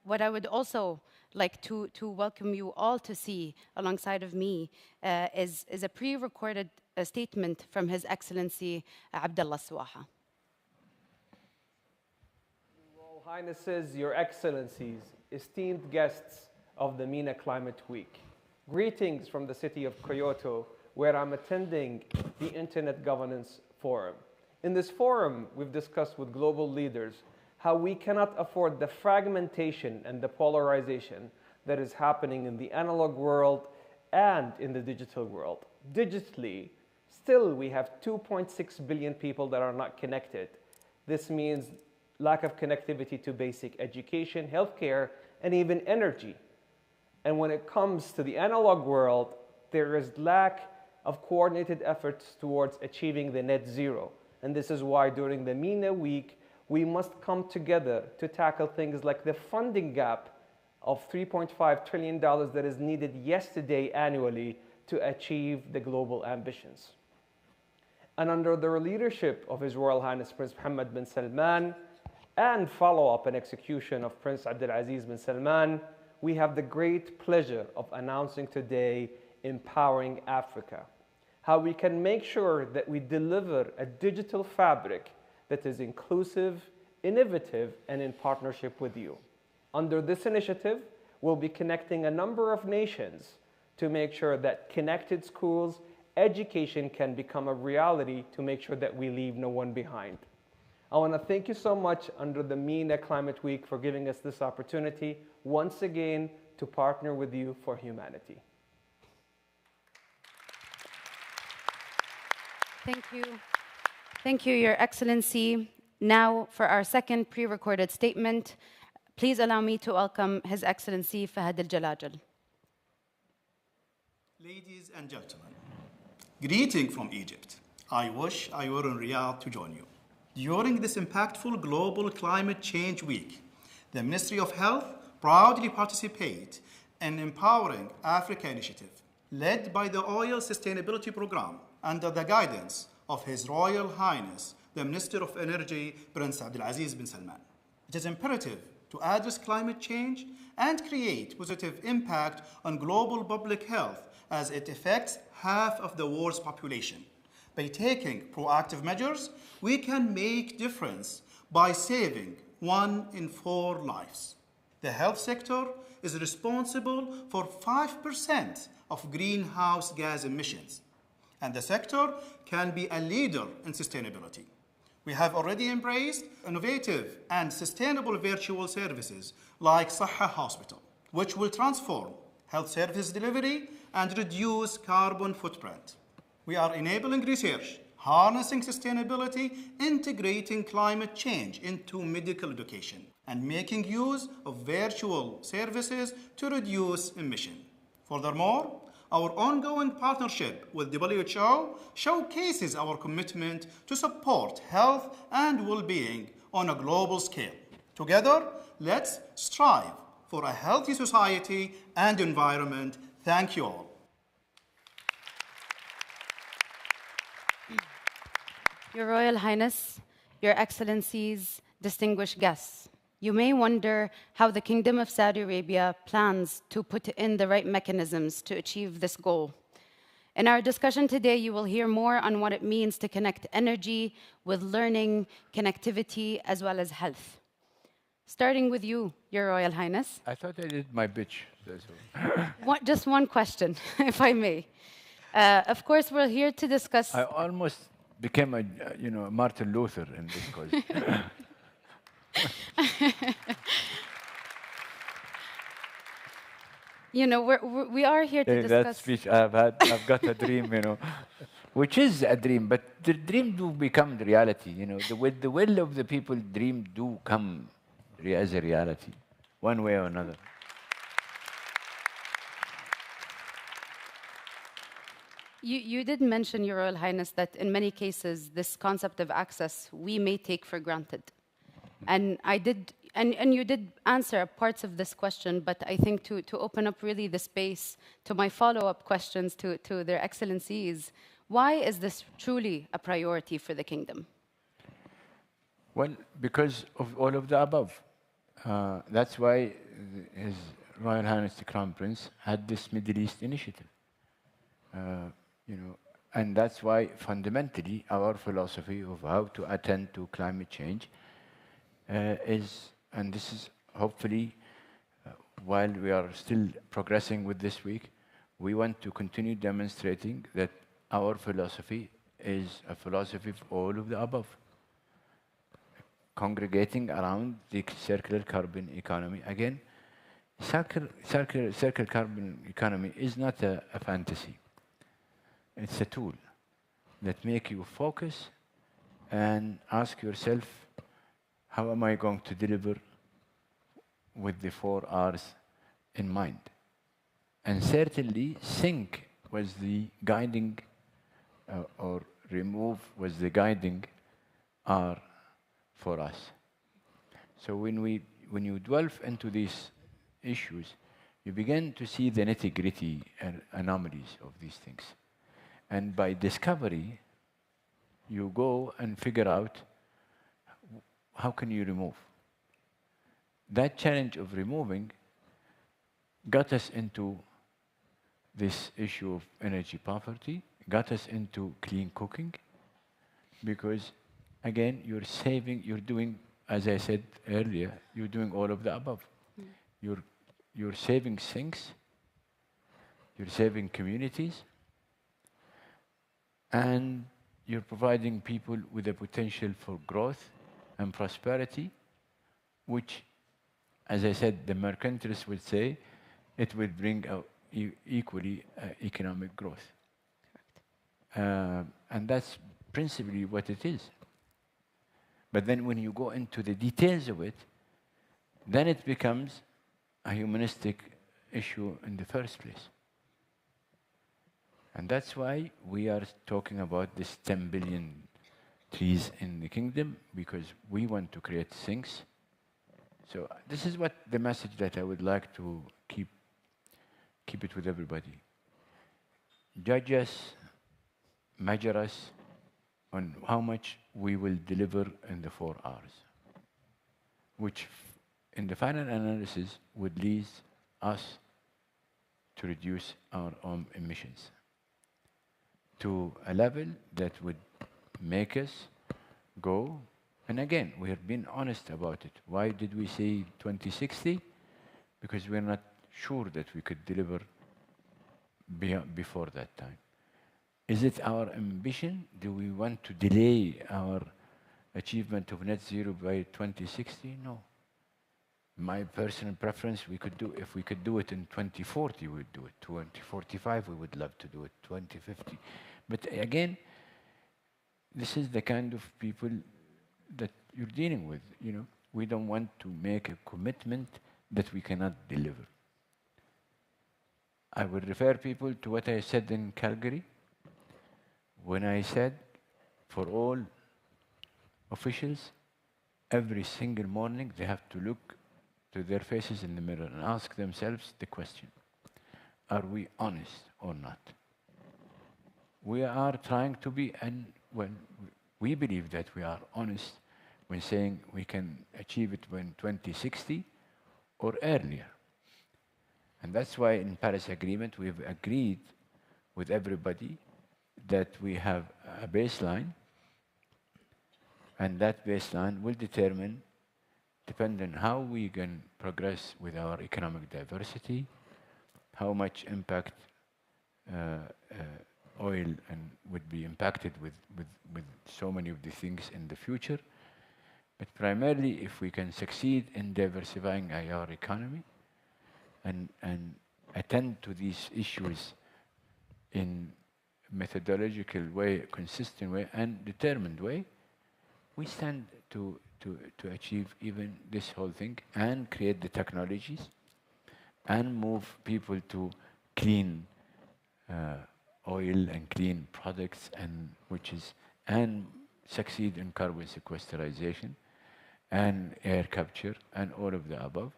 what I would also like to welcome you all to see alongside of me is a pre-recorded statement from His Excellency Abdullah Swaha. Royal Highnesses, Your Excellencies, esteemed guests of the MENA Climate Week. Greetings from the city of Kyoto, where I'm attending the Internet Governance Forum. In this forum, we've discussed with global leaders how we cannot afford the fragmentation and the polarization that is happening in the analog world and in the digital world. Digitally, still we have 2.6 billion people that are not connected. This means lack of connectivity to basic education, healthcare, and even energy. And when it comes to the analog world, there is lack of coordinated efforts towards achieving the net zero. And this is why during the MENA week, we must come together to tackle things like the funding gap of $3.5 trillion that is needed yesterday annually to achieve the global ambitions. And under the leadership of His Royal Highness Prince Mohammed bin Salman and follow-up and execution of Prince Abdulaziz bin Salman, we have the great pleasure of announcing today Empowering Africa, how we can make sure that we deliver a digital fabric that is inclusive, innovative, and in partnership with you. Under this initiative, we'll be connecting a number of nations to make sure that connected schools, education can become a reality to make sure that we leave no one behind. I want to thank you so much under the MENA Climate Week for giving us this opportunity once again to partner with you for humanity. Thank you. Thank you, Your Excellency. Now, for our second pre-recorded statement, please allow me to welcome His Excellency Fahad Al-Jalajal. Ladies and gentlemen, Greeting from Egypt. I wish I were in Riyadh to join you. During this impactful Global Climate Change Week, the Ministry of Health proudly participate in Empowering Africa initiative, led by the Oil Sustainability Program under the guidance of His Royal Highness, the Minister of Energy, Prince Abdulaziz bin Salman. It is imperative to address climate change and create positive impact on global public health as it affects half of the world's population. By taking proactive measures, we can make difference by saving 1 in 4 lives. The health sector is responsible for 5% of greenhouse gas emissions, and the sector can be a leader in sustainability. We have already embraced innovative and sustainable virtual services like Sahha Hospital, which will transform health service delivery and reduce carbon footprint. We are enabling research, harnessing sustainability, integrating climate change into medical education, and making use of virtual services to reduce emission. Furthermore, our ongoing partnership with WHO showcases our commitment to support health and well-being on a global scale. Together, let's strive for a healthy society and environment. Thank you all. Your Royal Highness, Your Excellencies, distinguished guests, you may wonder how the Kingdom of Saudi Arabia plans to put in the right mechanisms to achieve this goal. In our discussion today, you will hear more on what it means to connect energy with learning, connectivity, as well as health. Starting with you, Your Royal Highness. I thought I did my bitch. Just one question, if I may. Of course, we're here to discuss... I almost became a, Martin Luther in this cause. we are here to discuss... That speech I've got a dream, which is a dream, but the dream do become the reality, With the will of the people, dream do come as a reality, one way or another. You did mention, Your Royal Highness, that in many cases, this concept of access we may take for granted. And you did answer parts of this question, but I think to open up really the space to my follow-up questions to their excellencies, why is this truly a priority for the kingdom? Well, because of all of the above. That's why His Royal Highness the Crown Prince had this Middle East initiative. And that's why fundamentally our philosophy of how to attend to climate change is, and this is hopefully, while we are still progressing with this week, we want to continue demonstrating that our philosophy is a philosophy of all of the above, congregating around the circular carbon economy. Again, circular carbon economy is not a fantasy. It's a tool that makes you focus and ask yourself, how am I going to deliver with the 4 R's in mind? And certainly, think was the guiding, or remove was the guiding R for us. So when you delve into these issues, you begin to see the nitty-gritty anomalies of these things. And by discovery, you go and figure out how can you remove. That challenge of removing got us into this issue of energy poverty, got us into clean cooking, because again, you're doing, as I said earlier, you're doing all of the above. You're saving things, you're saving communities, and you're providing people with the potential for growth and prosperity, which, as I said, the mercantilists would say, it will bring equally economic growth. And that's principally what it is. But then when you go into the details of it, then it becomes a humanistic issue in the first place. And that's why we are talking about this 10 billion trees in the kingdom, because we want to create things. So this is what the message that I would like to keep it with everybody. Judge us, measure us on how much we will deliver in the 4 hours, which in the final analysis would lead us to reduce our own emissions to a level that would make us go. And again, we have been honest about it. Why did we say 2060? Because we're not sure that we could deliver before that time. Is it our ambition? Do we want to delay our achievement of net zero by 2060? No. My personal preference, if we could do it in 2040, we would do it. 2045, we would love to do it. 2050. But again, this is the kind of people that you're dealing with. You know, we don't want to make a commitment that we cannot deliver. I would refer people to what I said in Calgary when I said, for all officials, every single morning they have to look to their faces in the mirror and ask themselves the question, are we honest or not? We are trying to be, and when we believe that we are honest when saying we can achieve it in 2060 or earlier. And that's why in Paris Agreement we've agreed with everybody that we have a baseline, and that baseline will determine, depending on how we can progress with our economic diversity, how much impact oil and would be impacted with so many of the things in the future. But primarily, if we can succeed in diversifying our economy and attend to these issues in methodological way, consistent way, and determined way, we stand to achieve even this whole thing and create the technologies and move people to clean oil and clean products, and succeed in carbon sequestration and air capture and all of the above.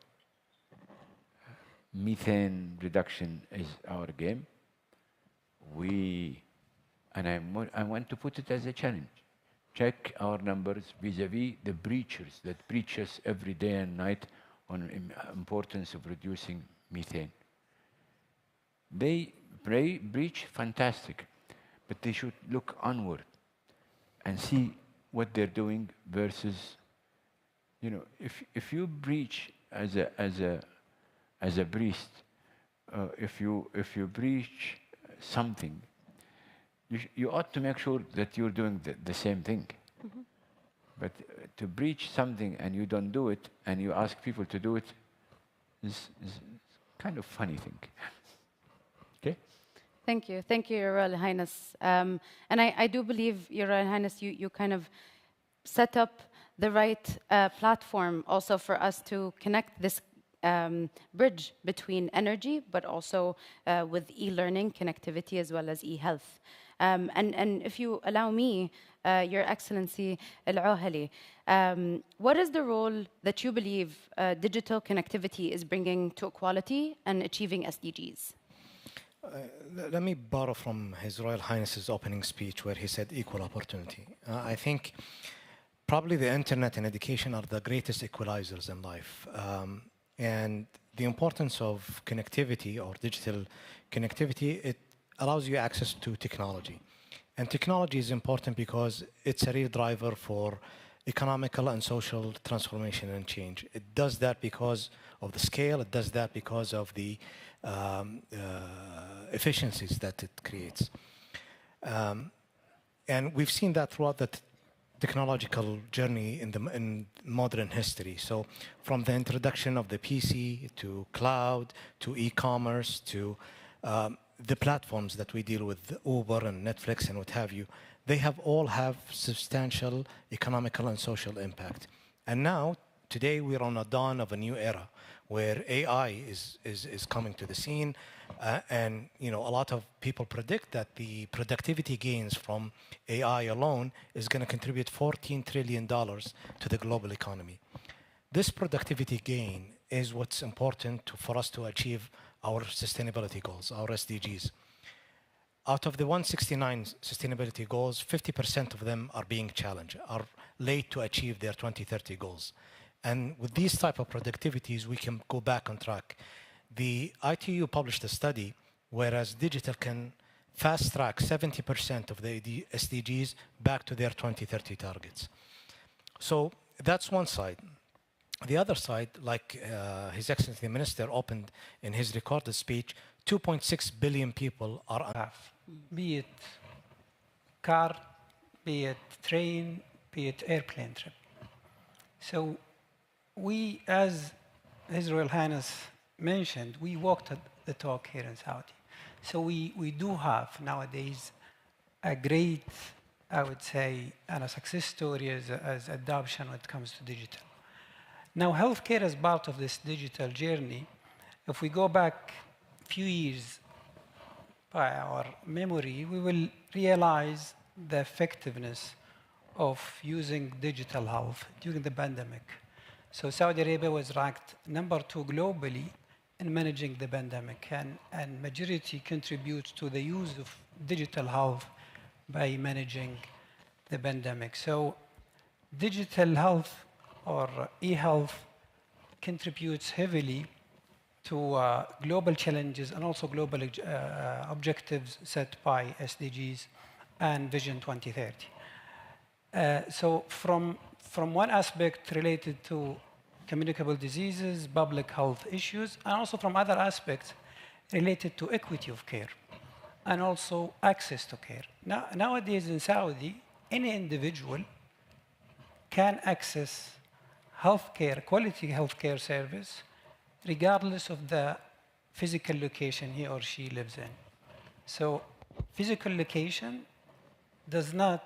Methane reduction is our game. I want to put it as a challenge. Check our numbers vis-a-vis the breachers that breach us every day and night on importance of reducing methane. They breach, fantastic, but they should look onward and see what they're doing versus, you know, if you breach as a priest, if you breach something, you ought to make sure that you're doing the same thing. Mm-hmm. But to breach something and you don't do it, and you ask people to do it, is kind of funny thing. Okay? Thank you, Your Royal Highness. And I do believe, Your Royal Highness, you kind of set up the right platform also for us to connect this bridge between energy, but also with e-learning, connectivity, as well as e-health. And if you allow me, Your Excellency Al-Ohali, what is the role that you believe digital connectivity is bringing to equality and achieving SDGs? Let me borrow from His Royal Highness's opening speech where he said equal opportunity. I think probably the internet and education are the greatest equalizers in life. And the importance of connectivity or digital connectivity, it allows you access to technology. And technology is important because it's a real driver for economical and social transformation and change. It does that because of the scale, it does that because of the efficiencies that it creates. And we've seen that throughout the technological journey in modern history. So from the introduction of the PC to cloud to e-commerce to the platforms that we deal with, Uber and Netflix and what have you, they all have substantial economical and social impact. And now Today, we're on a dawn of a new era where AI is coming to the scene. And a lot of people predict that the productivity gains from AI alone is going to contribute $14 trillion to the global economy. This productivity gain is what's important for us to achieve our sustainability goals, our SDGs. Out of the 169 sustainability goals, 50% of them are being challenged, are late to achieve their 2030 goals. And with these type of productivities, we can go back on track. The ITU published a study, whereas digital can fast-track 70% of the SDGs back to their 2030 targets. So that's one side. The other side, like His Excellency the Minister opened in his recorded speech, 2.6 billion people are... Be it car, be it train, be it airplane trip. So we, as His Royal Highness mentioned, we walked the talk here in Saudi. So we do have nowadays a great, I would say, and a success story as adoption when it comes to digital. Now, healthcare is part of this digital journey. If we go back a few years by our memory, we will realize the effectiveness of using digital health during the pandemic. So Saudi Arabia was ranked #2 globally in managing the pandemic, and majority contributes to the use of digital health by managing the pandemic. So digital health or e-health contributes heavily to global challenges and also global objectives set by SDGs and Vision 2030. So from one aspect related to communicable diseases, public health issues, and also from other aspects related to equity of care and also access to care. Nowadays in Saudi, any individual can access healthcare, quality healthcare service, regardless of the physical location he or she lives in. So physical location does not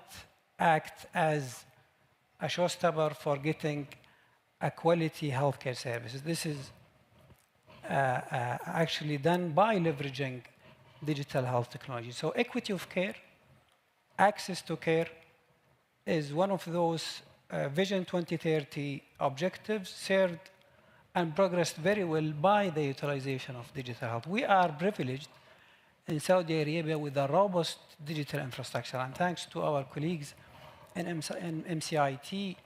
act as a showstopper for getting a quality healthcare services. This is actually done by leveraging digital health technology. So equity of care, access to care is one of those Vision 2030 objectives served and progressed very well by the utilization of digital health. We are privileged in Saudi Arabia with a robust digital infrastructure, and thanks to our colleagues in MCIT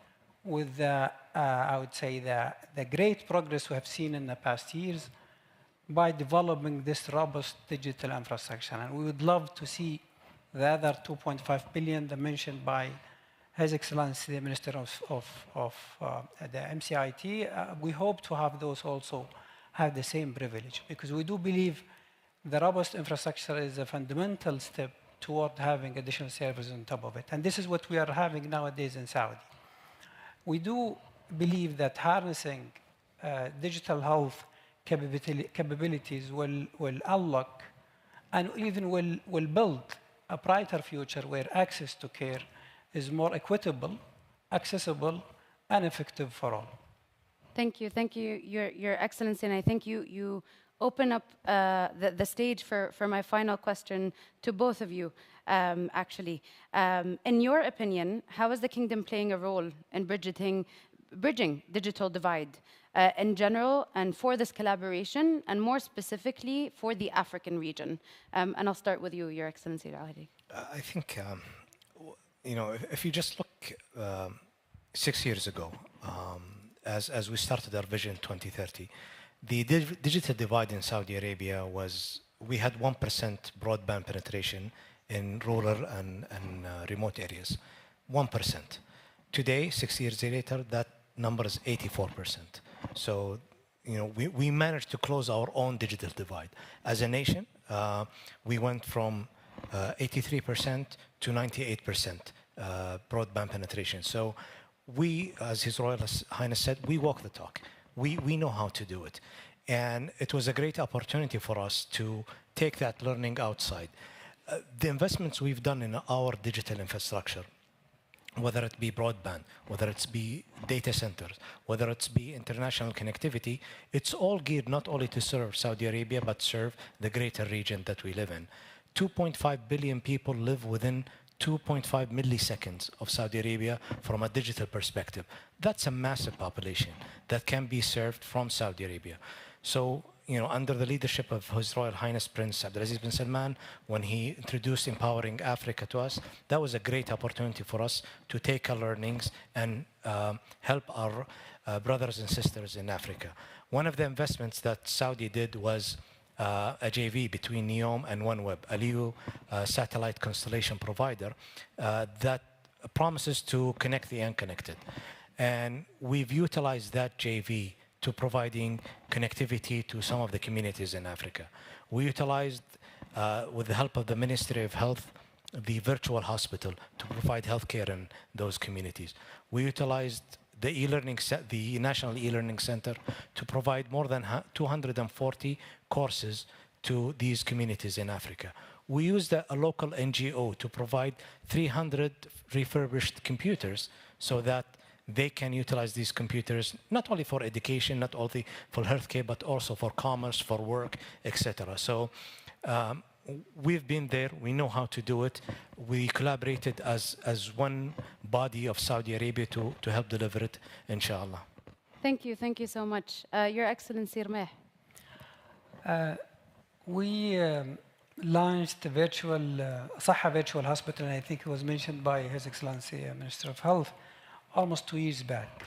with the, I would say, the great progress we have seen in the past years by developing this robust digital infrastructure. And we would love to see the other 2.5 billion mentioned by His Excellency the Minister of the MCIT. We hope to have those also have the same privilege, because we do believe the robust infrastructure is a fundamental step toward having additional services on top of it. And this is what we are having nowadays in Saudi. We do believe that harnessing digital health capabilities will unlock and even will build a brighter future where access to care is more equitable, accessible, and effective for all. Thank you, Your Excellency, and I think you open up the stage for my final question to both of you, actually. In your opinion, how is the Kingdom playing a role in bridging digital divide in general and for this collaboration, and more specifically for the African region? And I'll start with you, Your Excellency. I think, if you just look 6 years ago, as we started our Vision 2030, the digital divide in Saudi Arabia was, we had 1% broadband penetration in rural and remote areas, 1%. Today, 6 years later, that number is 84%. So, we managed to close our own digital divide. As a nation, we went from 83% to 98% broadband penetration. So we, as His Royal Highness said, we walk the talk. We know how to do it. And it was a great opportunity for us to take that learning outside. The investments we've done in our digital infrastructure whether it be broadband, whether it's be data centers, whether it's be international connectivity, it's all geared not only to serve Saudi Arabia, but serve the greater region that we live in. 2.5 billion people live within 2.5 milliseconds of Saudi Arabia from a digital perspective. That's a massive population that can be served from Saudi Arabia. So, under the leadership of His Royal Highness Prince Abdulaziz bin Salman, when he introduced Empowering Africa to us, that was a great opportunity for us to take our learnings and help our brothers and sisters in Africa. One of the investments that Saudi did was a JV between NEOM and OneWeb, a LEO satellite constellation provider that promises to connect the unconnected. And we've utilized that JV to providing connectivity to some of the communities in Africa. We utilized, with the help of the Ministry of Health, the virtual hospital to provide healthcare in those communities. We utilized the National E-Learning Center to provide more than 240 courses to these communities in Africa. We used a local NGO to provide 300 refurbished computers so that they can utilize these computers not only for education, not only for healthcare, but also for commerce, for work, etc. So we've been there. We know how to do it. We collaborated as one body of Saudi Arabia to help deliver it, inshallah. Thank you so much. Your Excellency Rmeh. We launched the virtual Saha Virtual Hospital, and I think it was mentioned by His Excellency Minister of Health, almost 2 years back.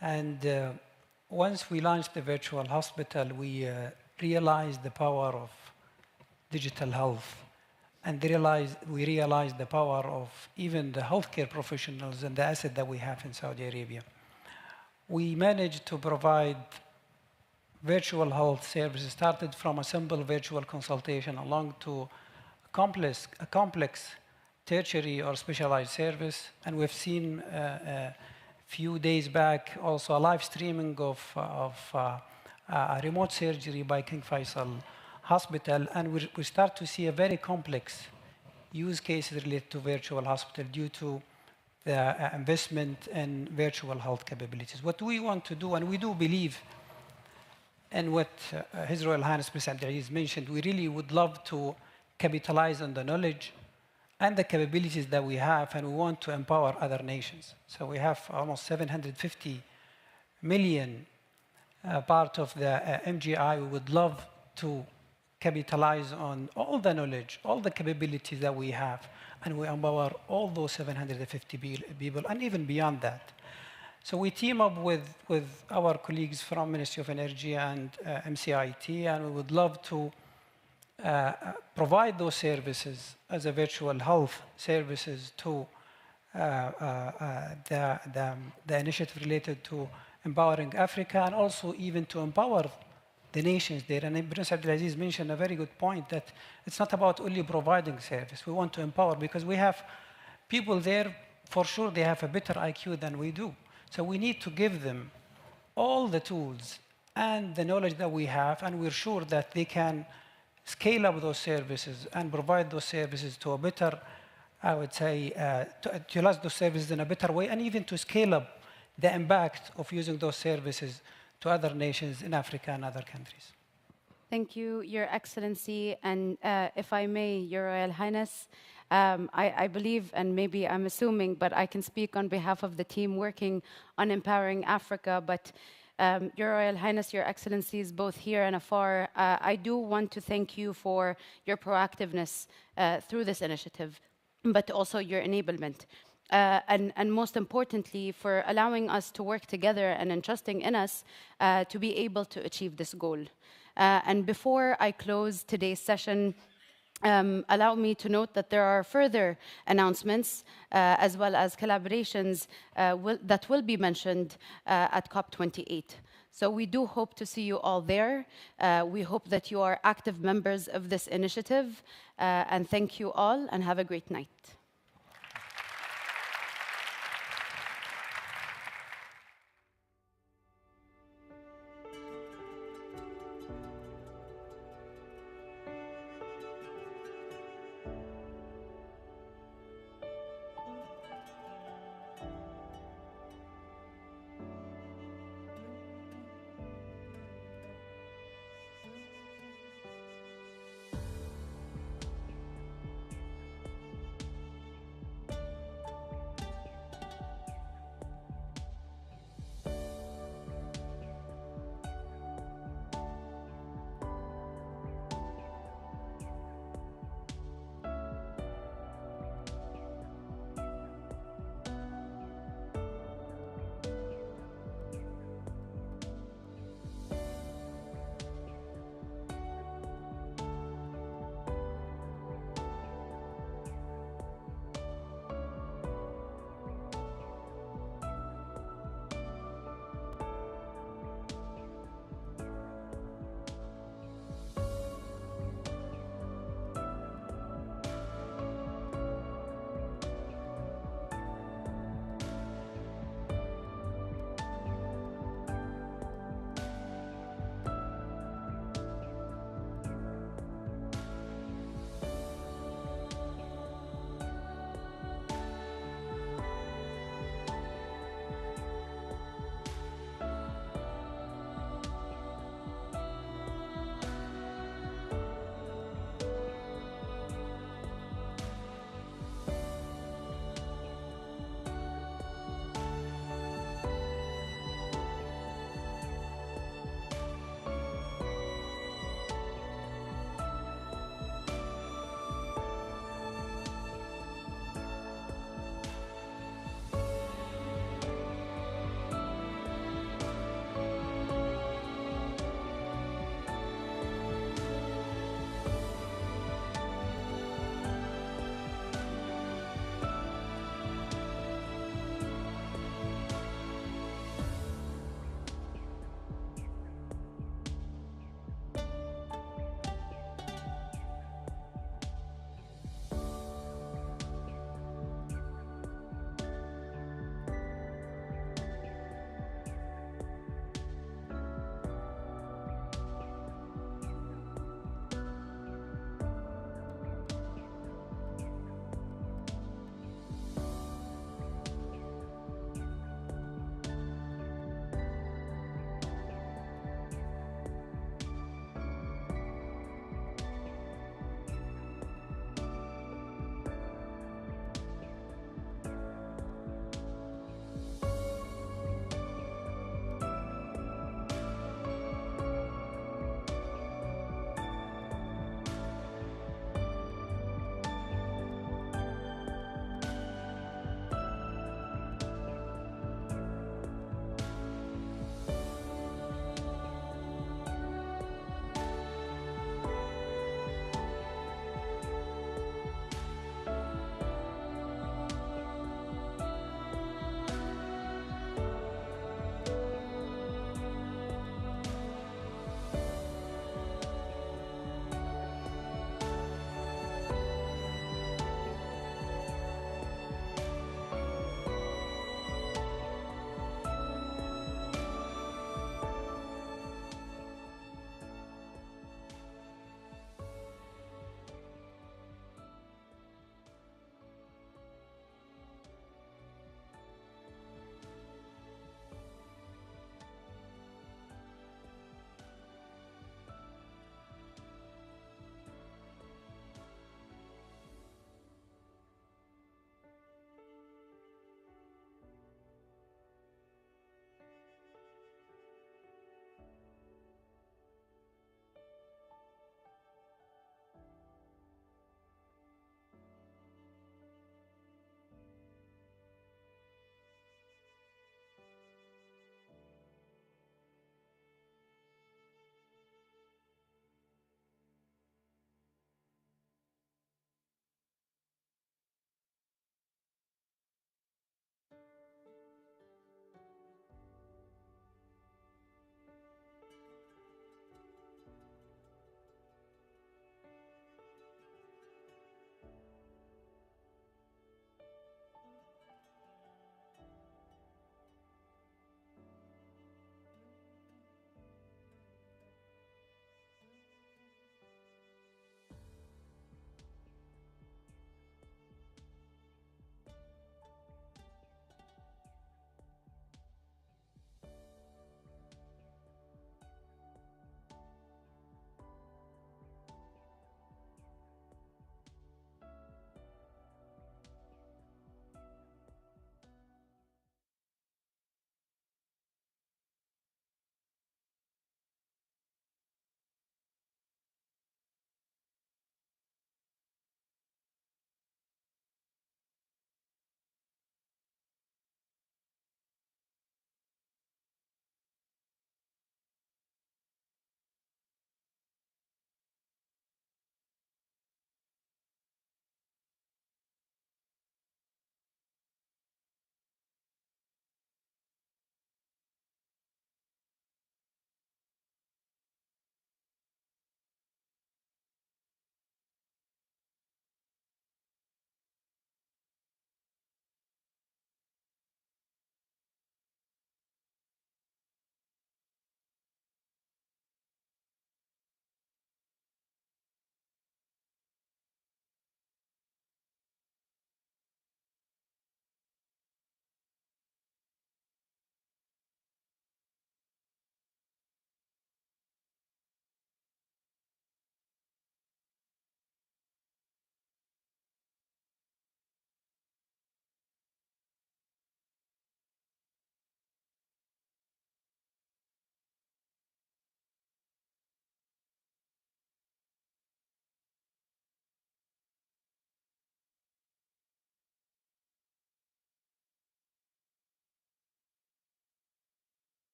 And once we launched the virtual hospital, we realized the power of digital health, and we realized the power of even the healthcare professionals and the asset that we have in Saudi Arabia. We managed to provide virtual health services, started from a simple virtual consultation along to a complex tertiary or specialized service, and we've seen a few days back also a live streaming of a remote surgery by King Faisal Hospital, and we start to see a very complex use cases related to virtual hospital due to the investment in virtual health capabilities. What we want to do, and we do believe in what His Royal Highness Prince Abdulaziz mentioned, we really would love to capitalize on the knowledge and the capabilities that we have, and we want to empower other nations. So we have almost 750 million part of the MGI. We would love to capitalize on all the knowledge, all the capabilities that we have, and we empower all those 750 people, and even beyond that. So we team up with our colleagues from Ministry of Energy and MCIT, and we would love to provide those services as a virtual health services to the initiative related to empowering Africa, and also even to empower the nations there. And Prince Abdulaziz mentioned a very good point that it's not about only providing service. We want to empower, because we have people there, for sure they have a better IQ than we do. So we need to give them all the tools and the knowledge that we have, and we're sure that they can scale up those services and provide those services to a better, I would say, to utilize those services in a better way, and even to scale up the impact of using those services to other nations in Africa and other countries. Thank you, Your Excellency. And if I may, Your Royal Highness, I believe, and maybe I'm assuming, but I can speak on behalf of the team working on empowering Africa, but Your Royal Highness, Your Excellencies, both here and afar, I do want to thank you for your proactiveness through this initiative, but also your enablement. And most importantly, for allowing us to work together and entrusting in us to be able to achieve this goal. And before I close today's session, allow me to note that there are further announcements as well as collaborations that will be mentioned at COP28. So we do hope to see you all there. We hope that you are active members of this initiative. And thank you all, and have a great night.